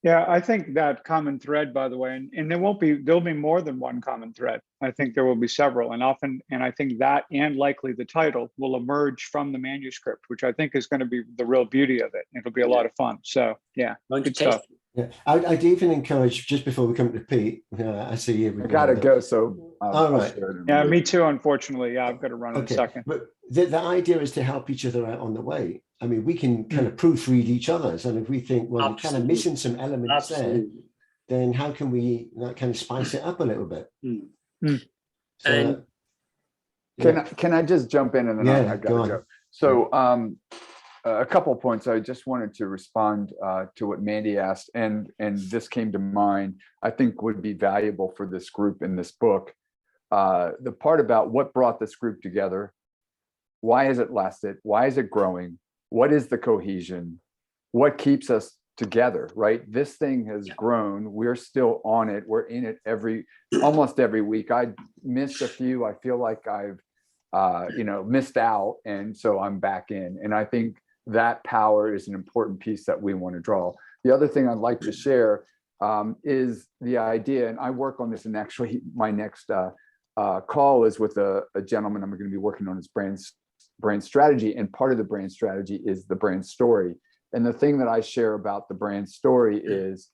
Yeah, I think that common thread, by the way, and there'll be more than one common thread. I think there will be several, and I think that and likely the title will emerge from the manuscript, which I think is going to be the real beauty of it. It'll be a lot of fun. So yeah, good stuff. Yeah, I'd even encourage, just before we come to Pete, I see you. I gotta go, so all right. Yeah, me too, unfortunately. Yeah, I've got to run in a second. But the idea is to help each other out on the way. I mean, we can kind of proofread each other's, and if we think, well, we're kind of missing some elements there, then how can we kind of spice it up a little bit? So, can I just jump in, and then I gotta go. So a couple of points. I just wanted to respond to what Mandy asked, and this came to mind, I think would be valuable for this group in this book. The part about what brought this group together, why has it lasted, why is it growing, what is the cohesion, what keeps us together, right? This thing has grown. We're still on it. We're in it almost every week. I missed a few. I feel like I've missed out, and so I'm back in. And I think that power is an important piece that we want to draw. The other thing I'd like to share is the idea, and I work on this, and actually my next call is with a gentleman I'm going to be working on his brand strategy, and part of the brand strategy is the brand story. And the thing that I share about the brand story is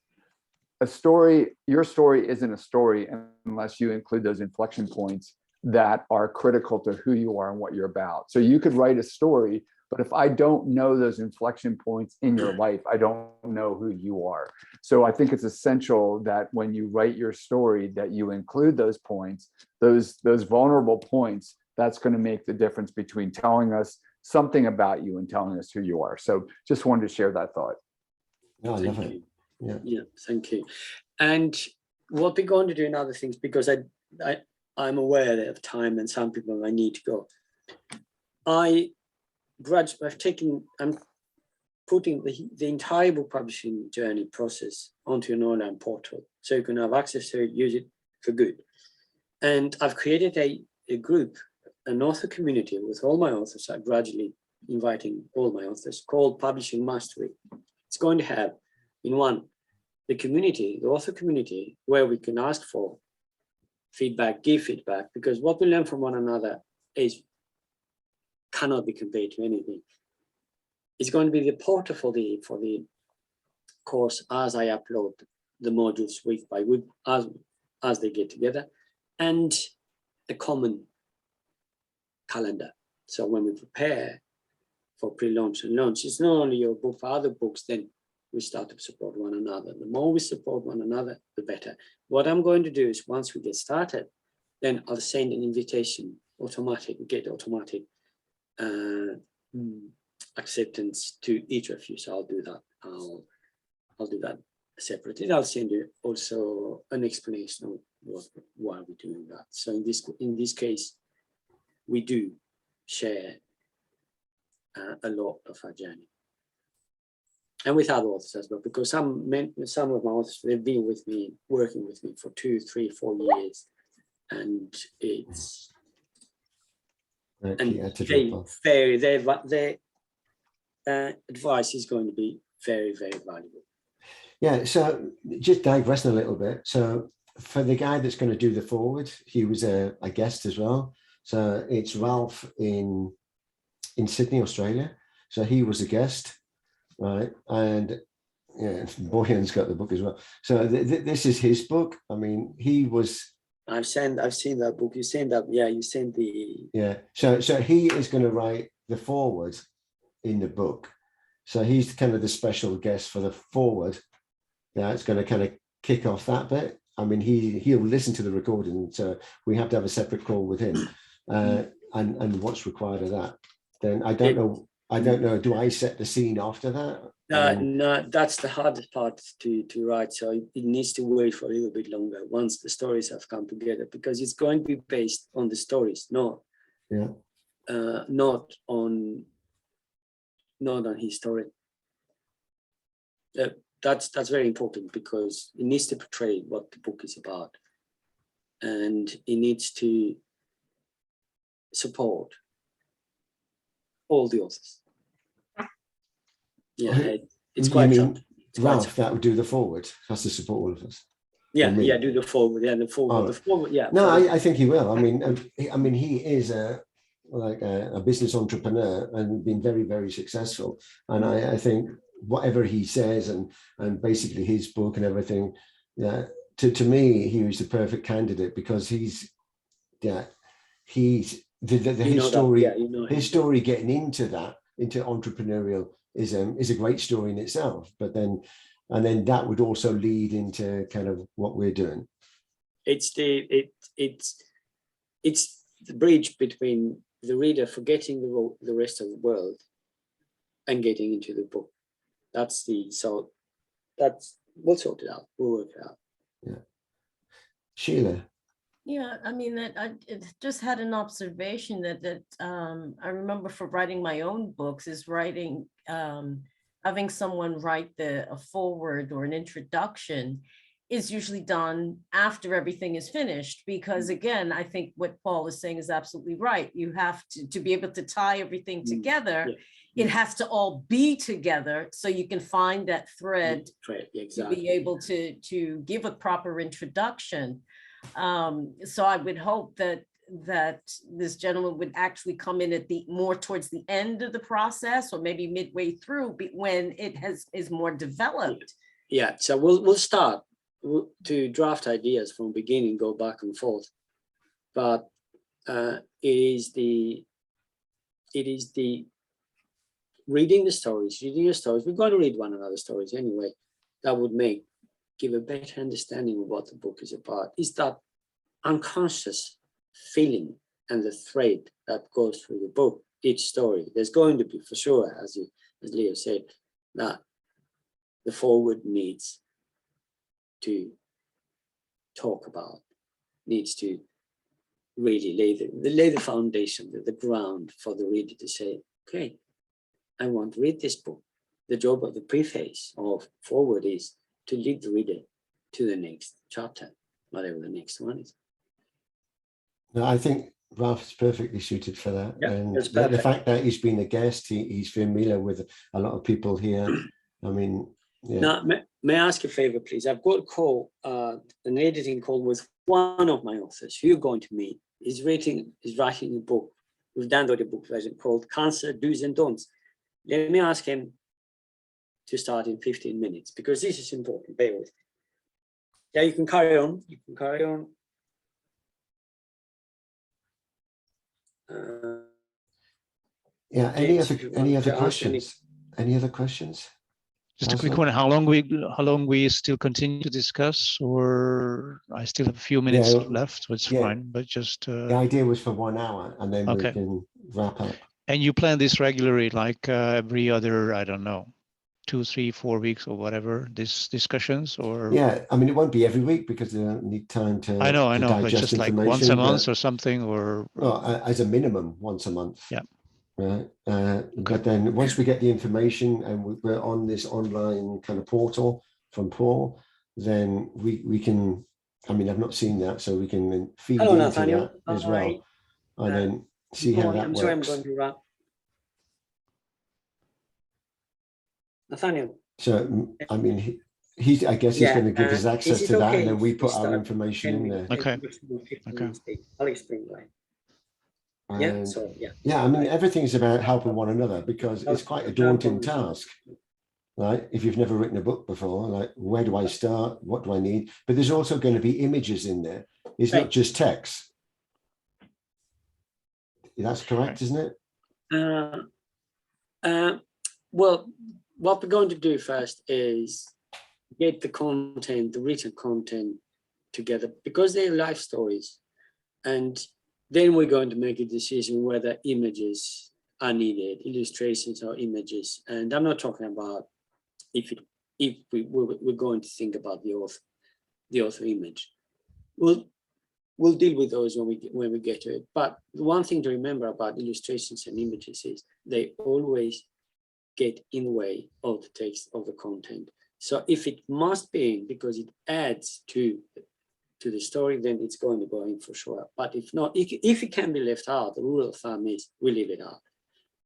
a story, your story isn't a story unless you include those inflection points that are critical to who you are and what you're about. So you could write a story, but if I don't know those inflection points in your life, I don't know who you are. So I think it's essential that when you write your story, that you include those points, those vulnerable points. That's going to make the difference between telling us something about you and telling us who you are. So just wanted to share that thought. No, I love it. Yeah, thank you. And what we're going to do in other things, because I'm aware of time and some people I need to go. I'm putting the entire book publishing journey process onto an online portal, so you can have access to it, use it for good. And I've created a group, an author community with all my authors. I'm gradually inviting all my authors, called Publishing Mastery. It's going to have in one, the community, the author community, where we can ask for feedback, give feedback, because what we learn from one another cannot be compared to anything. It's going to be the portal for the course as I upload the modules week by week as they get together, and a common calendar. So when we prepare for pre-launch and launch, it's not only your book, for other books, then we start to support one another. The more we support one another, the better. What I'm going to do is, once we get started, then I'll send an invitation, automatic acceptance to each of you. So I'll do that. I'll do that separately. I'll send you also an explanation of why we're doing that. So in this case, we do share a lot of our journey, and with other authors as well, because some of my authors, they've been with me, working with me for 2, 3, 4 years, and it's Right, and Peter, to they drop off. their advice is going to be very, very valuable. Yeah, so just digressing a little bit. So for the guy that's going to do the forward, he was a guest as well. So it's Ralph in Sydney, Australia. So he was a guest, right? And yeah, Boyan's got the book as well. So this is his book. I mean, he was. I've seen that book. You sent that, yeah. You sent the. Yeah. So he is going to write the forward in the book. So he's kind of the special guest for the forward. That's going to kind of kick off that bit. I mean, he'll listen to the recording, so we have to have a separate call with him, and what's required of that. Then I don't know. Do I set the scene after that? No, that's the hardest part to write. So it needs to wait for a little bit longer once the stories have come together, because it's going to be based on the stories, not on his story. That's very important, because it needs to portray what the book is about, and it needs to support all the authors. Yeah, it's quite. Ralph, that would do the forward. Has to support all of us. Yeah, do the forward. Yeah, the forward. The forward. Yeah. No, I think he will. I mean, he is a business entrepreneur and been very, very successful. And I think whatever he says and basically his book and everything, to me, he was the perfect candidate, because his story getting into entrepreneurial is a great story in itself. But then that would also lead into kind of what we're doing. It's the bridge between the reader forgetting the rest of the world and getting into the book. We'll sort it out. We'll work it out. Yeah. Sheila. Yeah, I mean, I just had an observation that I remember for writing my own books is having someone write a foreword or an introduction is usually done after everything is finished, because again, I think what Paul is saying is absolutely right. You have to be able to tie everything together. Yeah. It has to all be together, so you can find that thread exactly. To be able to give a proper introduction. So I would hope that this gentleman would actually come in more towards the end of the process, or maybe midway through, when it is more developed. Yeah, so we'll start to draft ideas from the beginning, go back and forth, but it is the reading the stories. We're going to read one another's stories anyway. That would give a better understanding of what the book is about. Is that unconscious feeling and the thread that goes through the book, each story. There's going to be, for sure, as Leo said, that the forward needs to talk about, needs to really lay the foundation, the ground for the reader to say, okay, I want to read this book. The job of the preface of forward is to lead the reader to the next chapter, whatever the next one is. No, I think Ralph's perfectly suited for that. Yeah, and the fact that he's been a guest, he's familiar with a lot of people here. I mean, yeah. Now, may I ask a favor, please? I've got a call, an editing call with one of my authors who you're going to meet. He's writing a book. We've downloaded a book version called Cancer Do's and Don'ts. Let me ask him to start in 15 minutes, because this is important. Bear with me. Yeah, you can carry on. Yeah. Any other questions? Any other questions? Just a quick one. How long we still continue to discuss, or I still have a few minutes left, so it's fine. But just the idea was for 1 hour, and then we can wrap up. And you plan this regularly, like every other, I don't know, 2, 3, 4 weeks or whatever, these discussions, or? Yeah, I mean, it won't be every week because they don't need time to. I know, but just like once a month or something, or. Well, as a minimum, once a month. Yeah. Right. But then once we get the information and we're on this online kind of portal from Paul, then we can I mean, I've not seen that, so we can feed Hello, into Nathaniel. that as well, and Uh, then see how that I'm sorry, I'm works. going to wrap. Nathaniel. So, I mean, he's, I guess he's Yeah, going to give us is access it to that, okay and then if we we put our start information 10 in minutes, there. Okay. maximum 15 Okay. minutes late? I'll explain why. Yeah, And so yeah. yeah, I mean, everything's about helping one another, because it's quite a daunting task, right? If you've never written a book before, like, where do I start? What do I need? But there's also going to be images in there. It's not Right. just text. That's correct, isn't it? Well, what we're going to do first is get the content, the written content together, because they're life stories. And then we're going to make a decision whether images are needed, illustrations or images. And I'm not talking about if we're going to think about the author image. We'll deal with those when we get to it. But the one thing to remember about illustrations and images is they always get in the way of the text, of the content. So if it must be in because it adds to the story, then it's going to go in for sure. But if not, if it can be left out, the rule of thumb is we leave it out.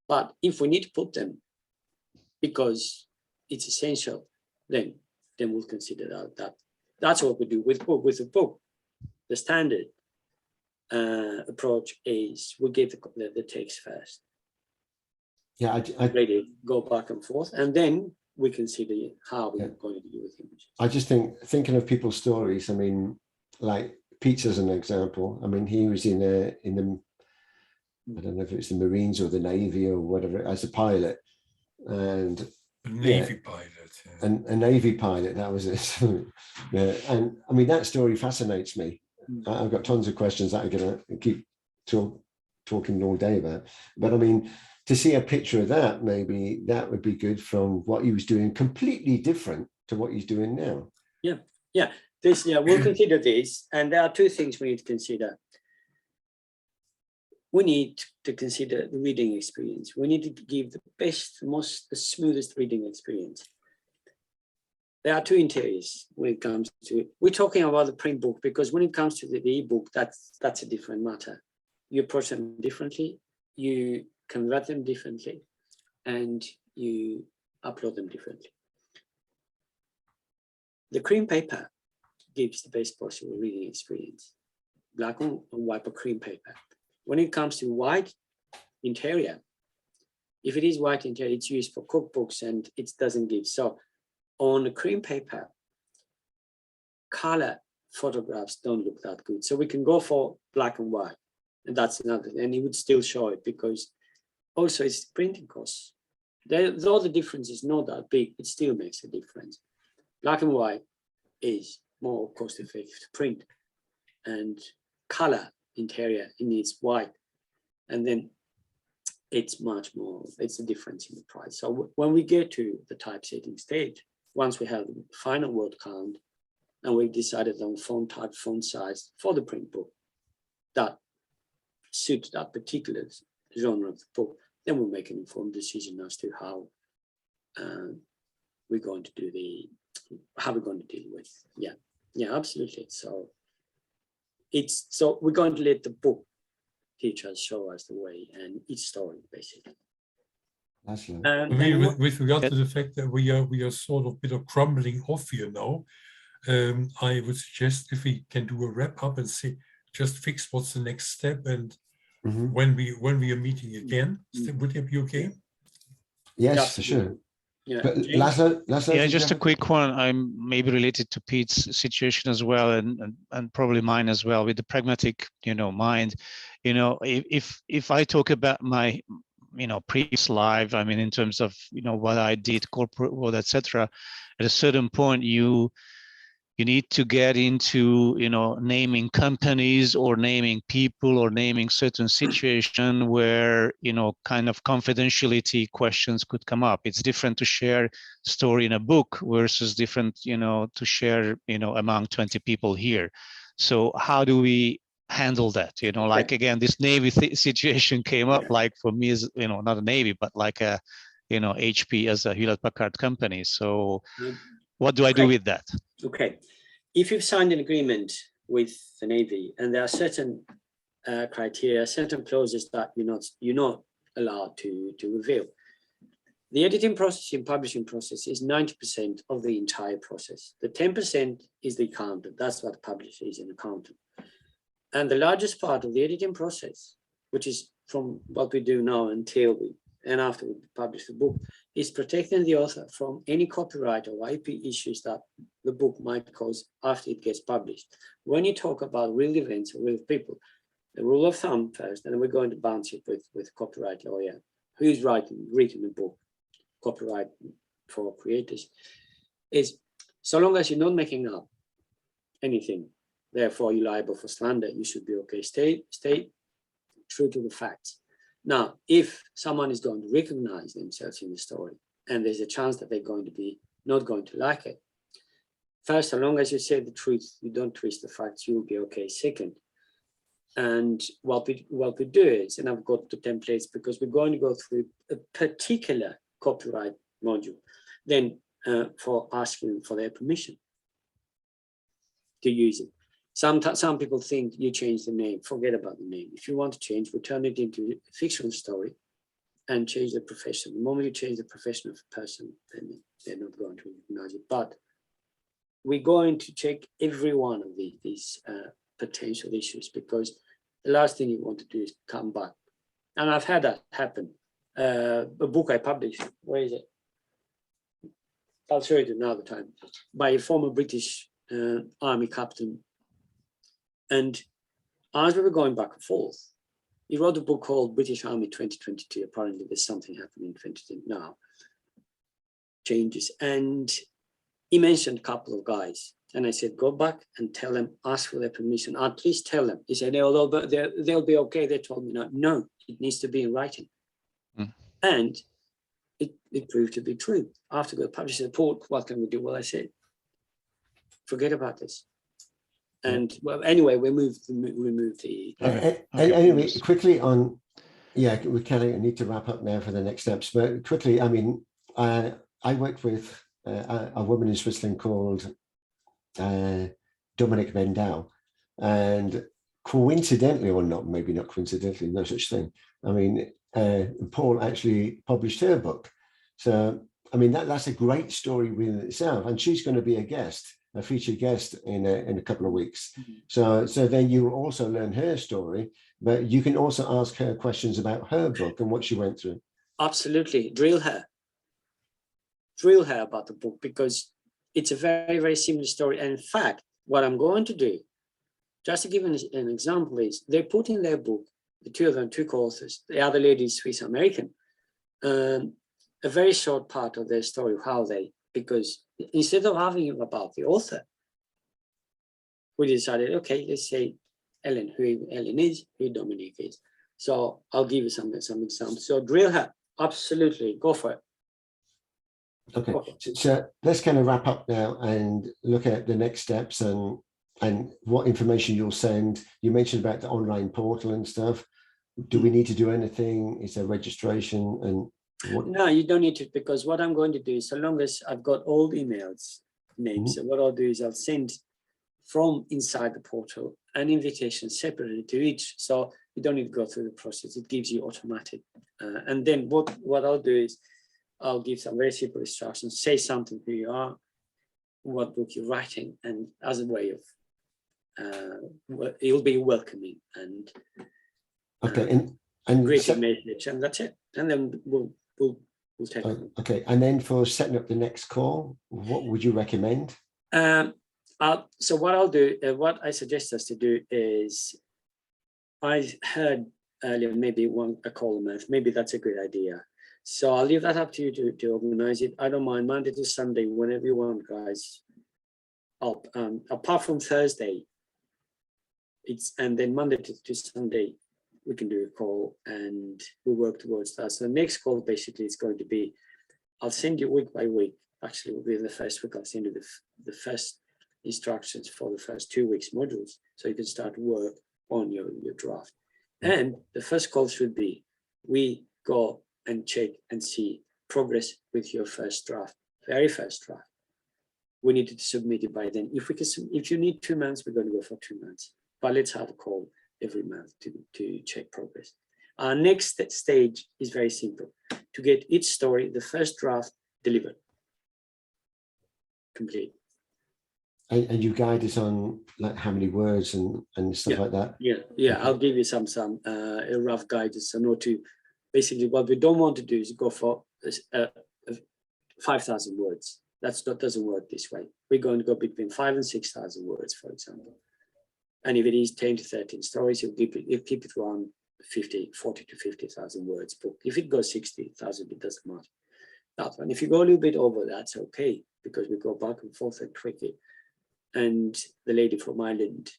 But if we need to put them because it's essential, then we'll consider that. That's what we do with the book. The standard approach is we give the text first. Yeah, I Ready, go back and forth, and then we consider how we're Yeah. going to deal with images. I just think, thinking of people's stories, I mean, like Pete's as an example. I mean, he was in the, I don't know if it's the Marines or the Navy or whatever, as a pilot, and A Navy pilot. Yeah. and a Navy pilot, that was it. Yeah, and I mean, that story fascinates me. I've got tons of questions that I'm gonna keep talking all day about, but I mean, to see a picture of that, maybe that would be good, from what he was doing completely different to what he's doing now. Yeah. We'll consider this, and there are two things we need to consider. We need to consider the reading experience. We need to give the best, the smoothest reading experience. There are two interiors when it comes to it. We're talking about the print book because when it comes to the ebook, that's a different matter. You approach them differently, you convert them differently, and you upload them differently. The cream paper gives the best possible reading experience. Black and white or cream paper. When it comes to white interior, if it is white interior, it's used for cookbooks and it doesn't give. So on the cream paper, color photographs don't look that good. So we can go for black and white, and that's another, and it would still show it because also it's printing costs. Though the difference is not that big, it still makes a difference. Black and white is more cost effective to print, and color interior, it needs white, and then it's much more, it's a difference in the price. So when we get to the typesetting stage, once we have the final word count and we've decided on font type, font size for the print book that suits that particular genre of the book, then we'll make an informed decision as to how we're going to do how we're going to deal with. Yeah, absolutely. So we're going to let the book teach us, show us the way, and each story basically. Absolutely. I mean, with regard to the fact that we are sort of bit of crumbling off here now, I would suggest if we can do a wrap up and say, just fix what's the next step, and when we are meeting again, would that be okay? Yes, for sure. Yeah, but Laszlo, yeah, just a quick one. I'm maybe related to Pete's situation as well, and probably mine as well, with the pragmatic, mind. If I talk about my, previous life, I mean, in terms of what I did, corporate world, etc. At a certain point, you need to get into naming companies or naming people or naming certain situation where kind of confidentiality questions could come up. It's different to share story in a book versus different to share among 20 people here. So how do we handle that? Like, again, this Navy situation came up, like for me as not a Navy but like a HP as a Hewlett Packard company. So what do I do with that? Okay, if you've signed an agreement with the Navy and there are certain criteria, certain clauses that you're not allowed to reveal. The editing process and publishing process is 90% of the entire process. The 10% is the accountant. That's what the publisher is, an accountant. And the largest part of the editing process, which is from what we do now until and after we publish the book, is protecting the author from any copyright or IP issues that the book might cause after it gets published. When you talk about real events or real people, the rule of thumb first, and then we're going to bounce it with a copyright lawyer who's written the book, copyright for creators, is so long as you're not making up anything, therefore you're liable for slander, you should be okay. Stay true to the facts. Now, if someone is going to recognize themselves in the story and there's a chance that they're going to be not going to like it, first, so long as you say the truth, you don't twist the facts, you'll be okay. Second, and what we do is, and I've got the templates because we're going to go through a particular copyright module, then for asking for their permission to use it. Some people think you change the name, forget about the name. If you want to change, we turn it into a fictional story and change the profession. The moment you change the profession of a person, then they're not going to recognize it. But we're going to check every one of these potential issues, because the last thing you want to do is come back. And I've had that happen. A book I published, where is it? I'll show it another time, by a former British Army captain. And as we were going back and forth, he wrote a book called British Army 2022. Apparently there's something happening in 2022 now, changes. And he mentioned a couple of guys. And I said, go back and tell them, ask for their permission, at least tell them. He said, they'll be okay. They told me no, it needs to be in writing. And it proved to be true. After the published report, what can we do? Well, I said, forget about this. And well, anyway, we moved the. Anyway, quickly on, we kind of need to wrap up now for the next steps. But quickly, I mean, I worked with a woman in Switzerland called Dominic Mendel, and coincidentally, or not, maybe not coincidentally, no such thing. I mean, Paul actually published her book. So, I mean, that's a great story within itself. And she's going to be a featured guest in a couple of weeks. So then you will also learn her story, but you can also ask her questions about her book and what she went through. Absolutely. Drill her about the book, because it's a very, very similar story. And in fact, what I'm going to do, just to give an example, is they put in their book, the two of them, two co-authors, the other lady is Swiss American, a very short part of their story, how they, because instead of having it about the author, we decided, okay, let's say Ellen, who Ellen is, who Dominic is. So I'll give you some examples. So drill her, absolutely, go for it. Okay, so let's kind of wrap up now and look at the next steps and what information you'll send. You mentioned about the online portal and stuff. Do we need to do anything? Is there registration and what? No, you don't need to, because what I'm going to do is, so long as I've got all the emails names, so what I'll do is I'll send from inside the portal an invitation separately to each, so you don't need to go through the process. It gives you automatic. And then what I'll do is I'll give some very simple instructions, say something who you are, what book you're writing, and as a way of, it'll be welcoming and and great message, and that's it. And then we'll take it. Okay, and then for setting up the next call, what would you recommend? So what I'll do, what I suggest us to do is, I heard earlier maybe a call a month, maybe that's a good idea. So I'll leave that up to you to organize it. I don't mind, Monday to Sunday, whenever you want, guys. Apart from Thursday, and then Monday to Sunday, we can do a call and we'll work towards that. So the next call basically is going to be, I'll send you week by week. Actually, within the first week, I'll send you the first instructions for the first 2 weeks modules, so you can start work on your draft. And the first call should be, we go and check and see progress with your first draft, very first draft. we need to submit it by then. If you need 2 months, we're going to go for 2 months. But let's have a call every month to check progress. Our next stage is very simple: to get each story, the first draft, delivered, complete. And you guide us on like how many words and stuff like that. Yeah. Okay. I'll give you some a rough guidance on how to. Basically, what we don't want to do is go for 5,000 words. That doesn't work this way. We're going to go between 5,000 and 6,000 words, for example. And if it is 10 to 13 stories, you'll keep it around 40 to 50,000 words book. If it goes 60,000, it doesn't matter. That one. If you go a little bit over, that's okay, because we go back and forth and tweak it. And the lady from Ireland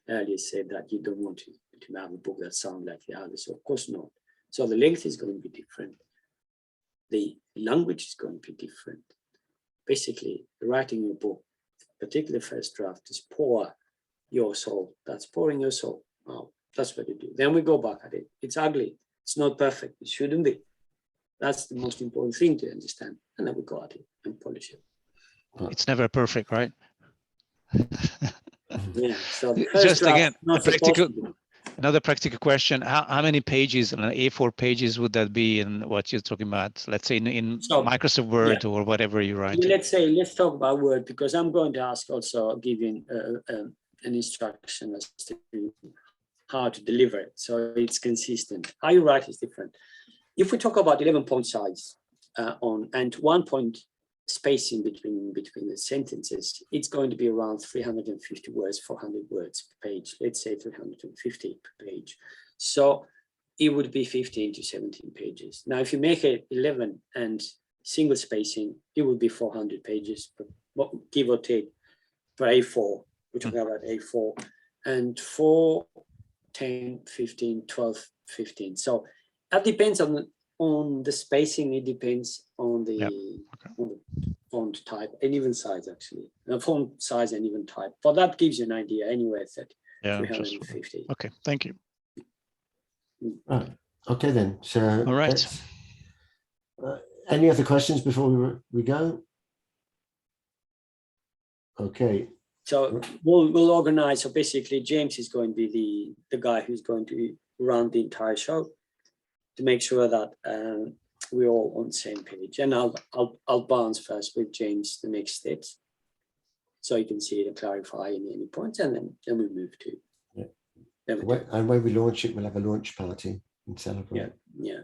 earlier said that you don't want to have a book that sounds like the others. So of course not. So the length is going to be different. The language is going to be different. Basically, writing a book, particularly first draft, is pour your soul. That's pouring your soul. Oh, that's what you do. Then we go back at it. It's ugly. It's not perfect. It shouldn't be. That's the most important thing to understand. And then we go at it and polish it. It's never perfect, right? Yeah. So Just again, another practical question: how many pages on an A4 pages would that be in what you're talking about? Let's say in Microsoft Word or whatever you write. Let's talk about Word, because I'm going to ask also giving an instruction as to how to deliver it, so it's consistent. How you write is different. If we talk about 11-point size and 1 point spacing between the sentences, it's going to be around 350 words, 400 words per page. Let's say 350 per page. So it would be 15 to 17 pages. Now, if you make it 11 and single spacing, it would be 400 pages, give or take, per A4. We're talking about A4, and 4, 10, 15, 12, 15. So that depends on the spacing. It depends on the font type and even size, actually. Font size and even type. But that gives you an idea anyway. That 350. Okay, thank you. Right. Okay then. So all right. Any other questions before we go? Okay. So we'll organize. So basically, James is going to be the guy who's going to run the entire show to make sure that we're all on the same page. And I'll bounce first with James the next steps, so you can see it and clarify any points, and then we move to. Yeah. And when we launch it, we'll have a launch party and celebrate. Yeah.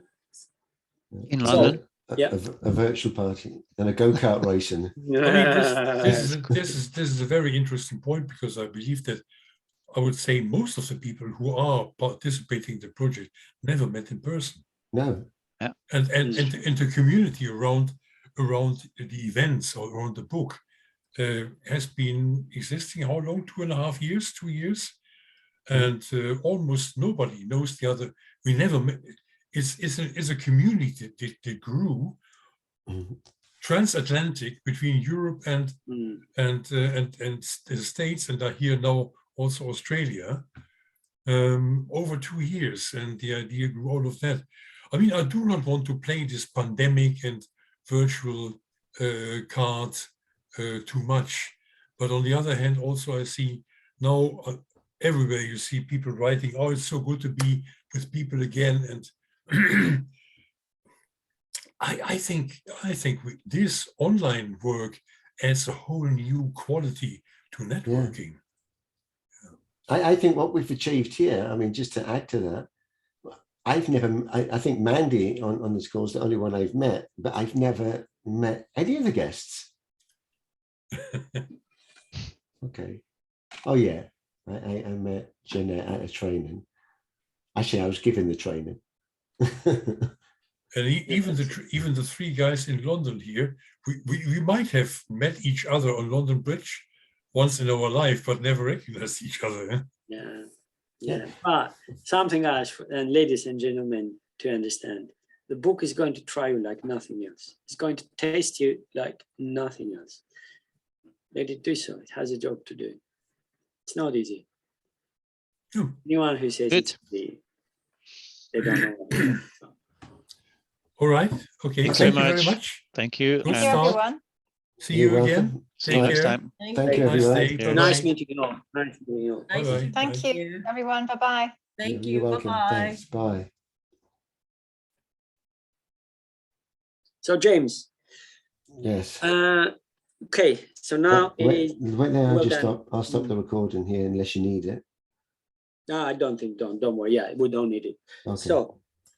In London. A virtual party and a go-kart racing. I mean, this is a very interesting point, because I believe that I would say most of the people who are participating in the project never met in person. No. Yeah. And the community around the events or around the book has been existing how long? 2.5 years, 2 years, and almost nobody knows the other. We never met. It's a community that grew transatlantic between Europe and the States, and are here now also Australia, over 2 years, and the idea grew all of that. I mean, I do not want to play this pandemic and virtual card too much, but on the other hand, also I see now everywhere you see people writing, "Oh, it's so good to be with people again," and I think this online work adds a whole new quality to networking. Yeah. I think what we've achieved here, I mean, just to add to that, I think Mandy on this call is the only one I've met, but I've never met any of the guests. Okay. Oh yeah, I met Jeanette at a training. Actually, I was given the training. And even the three guys in London here, we might have met each other on London Bridge once in our life, but never recognized each other. Eh? Yeah. But something else, and ladies and gentlemen, to understand, the book is going to try you like nothing else. It's going to taste you like nothing else. Let it do so. It has a job to do. It's not easy. Anyone who says it's easy, they don't know. All right. Okay. Thanks Thank you very very much. Thank you. Thank you, everyone. See You're you welcome. again. See you Take next care. time. Thank you, Nice everyone. day. Nice Bye-bye. Nice meeting you all. Nice meeting you all. Nice Bye-bye. to Thank Bye. you, everyone. Bye-bye. Thank You're you. welcome. Bye-bye. Thanks. Bye. So James, Yes. okay, so now it Wait, is, wait there, I'll well just done. stop. I'll stop the recording here unless you need it. no, I don't think, don't worry. Yeah, we don't need it. Okay. So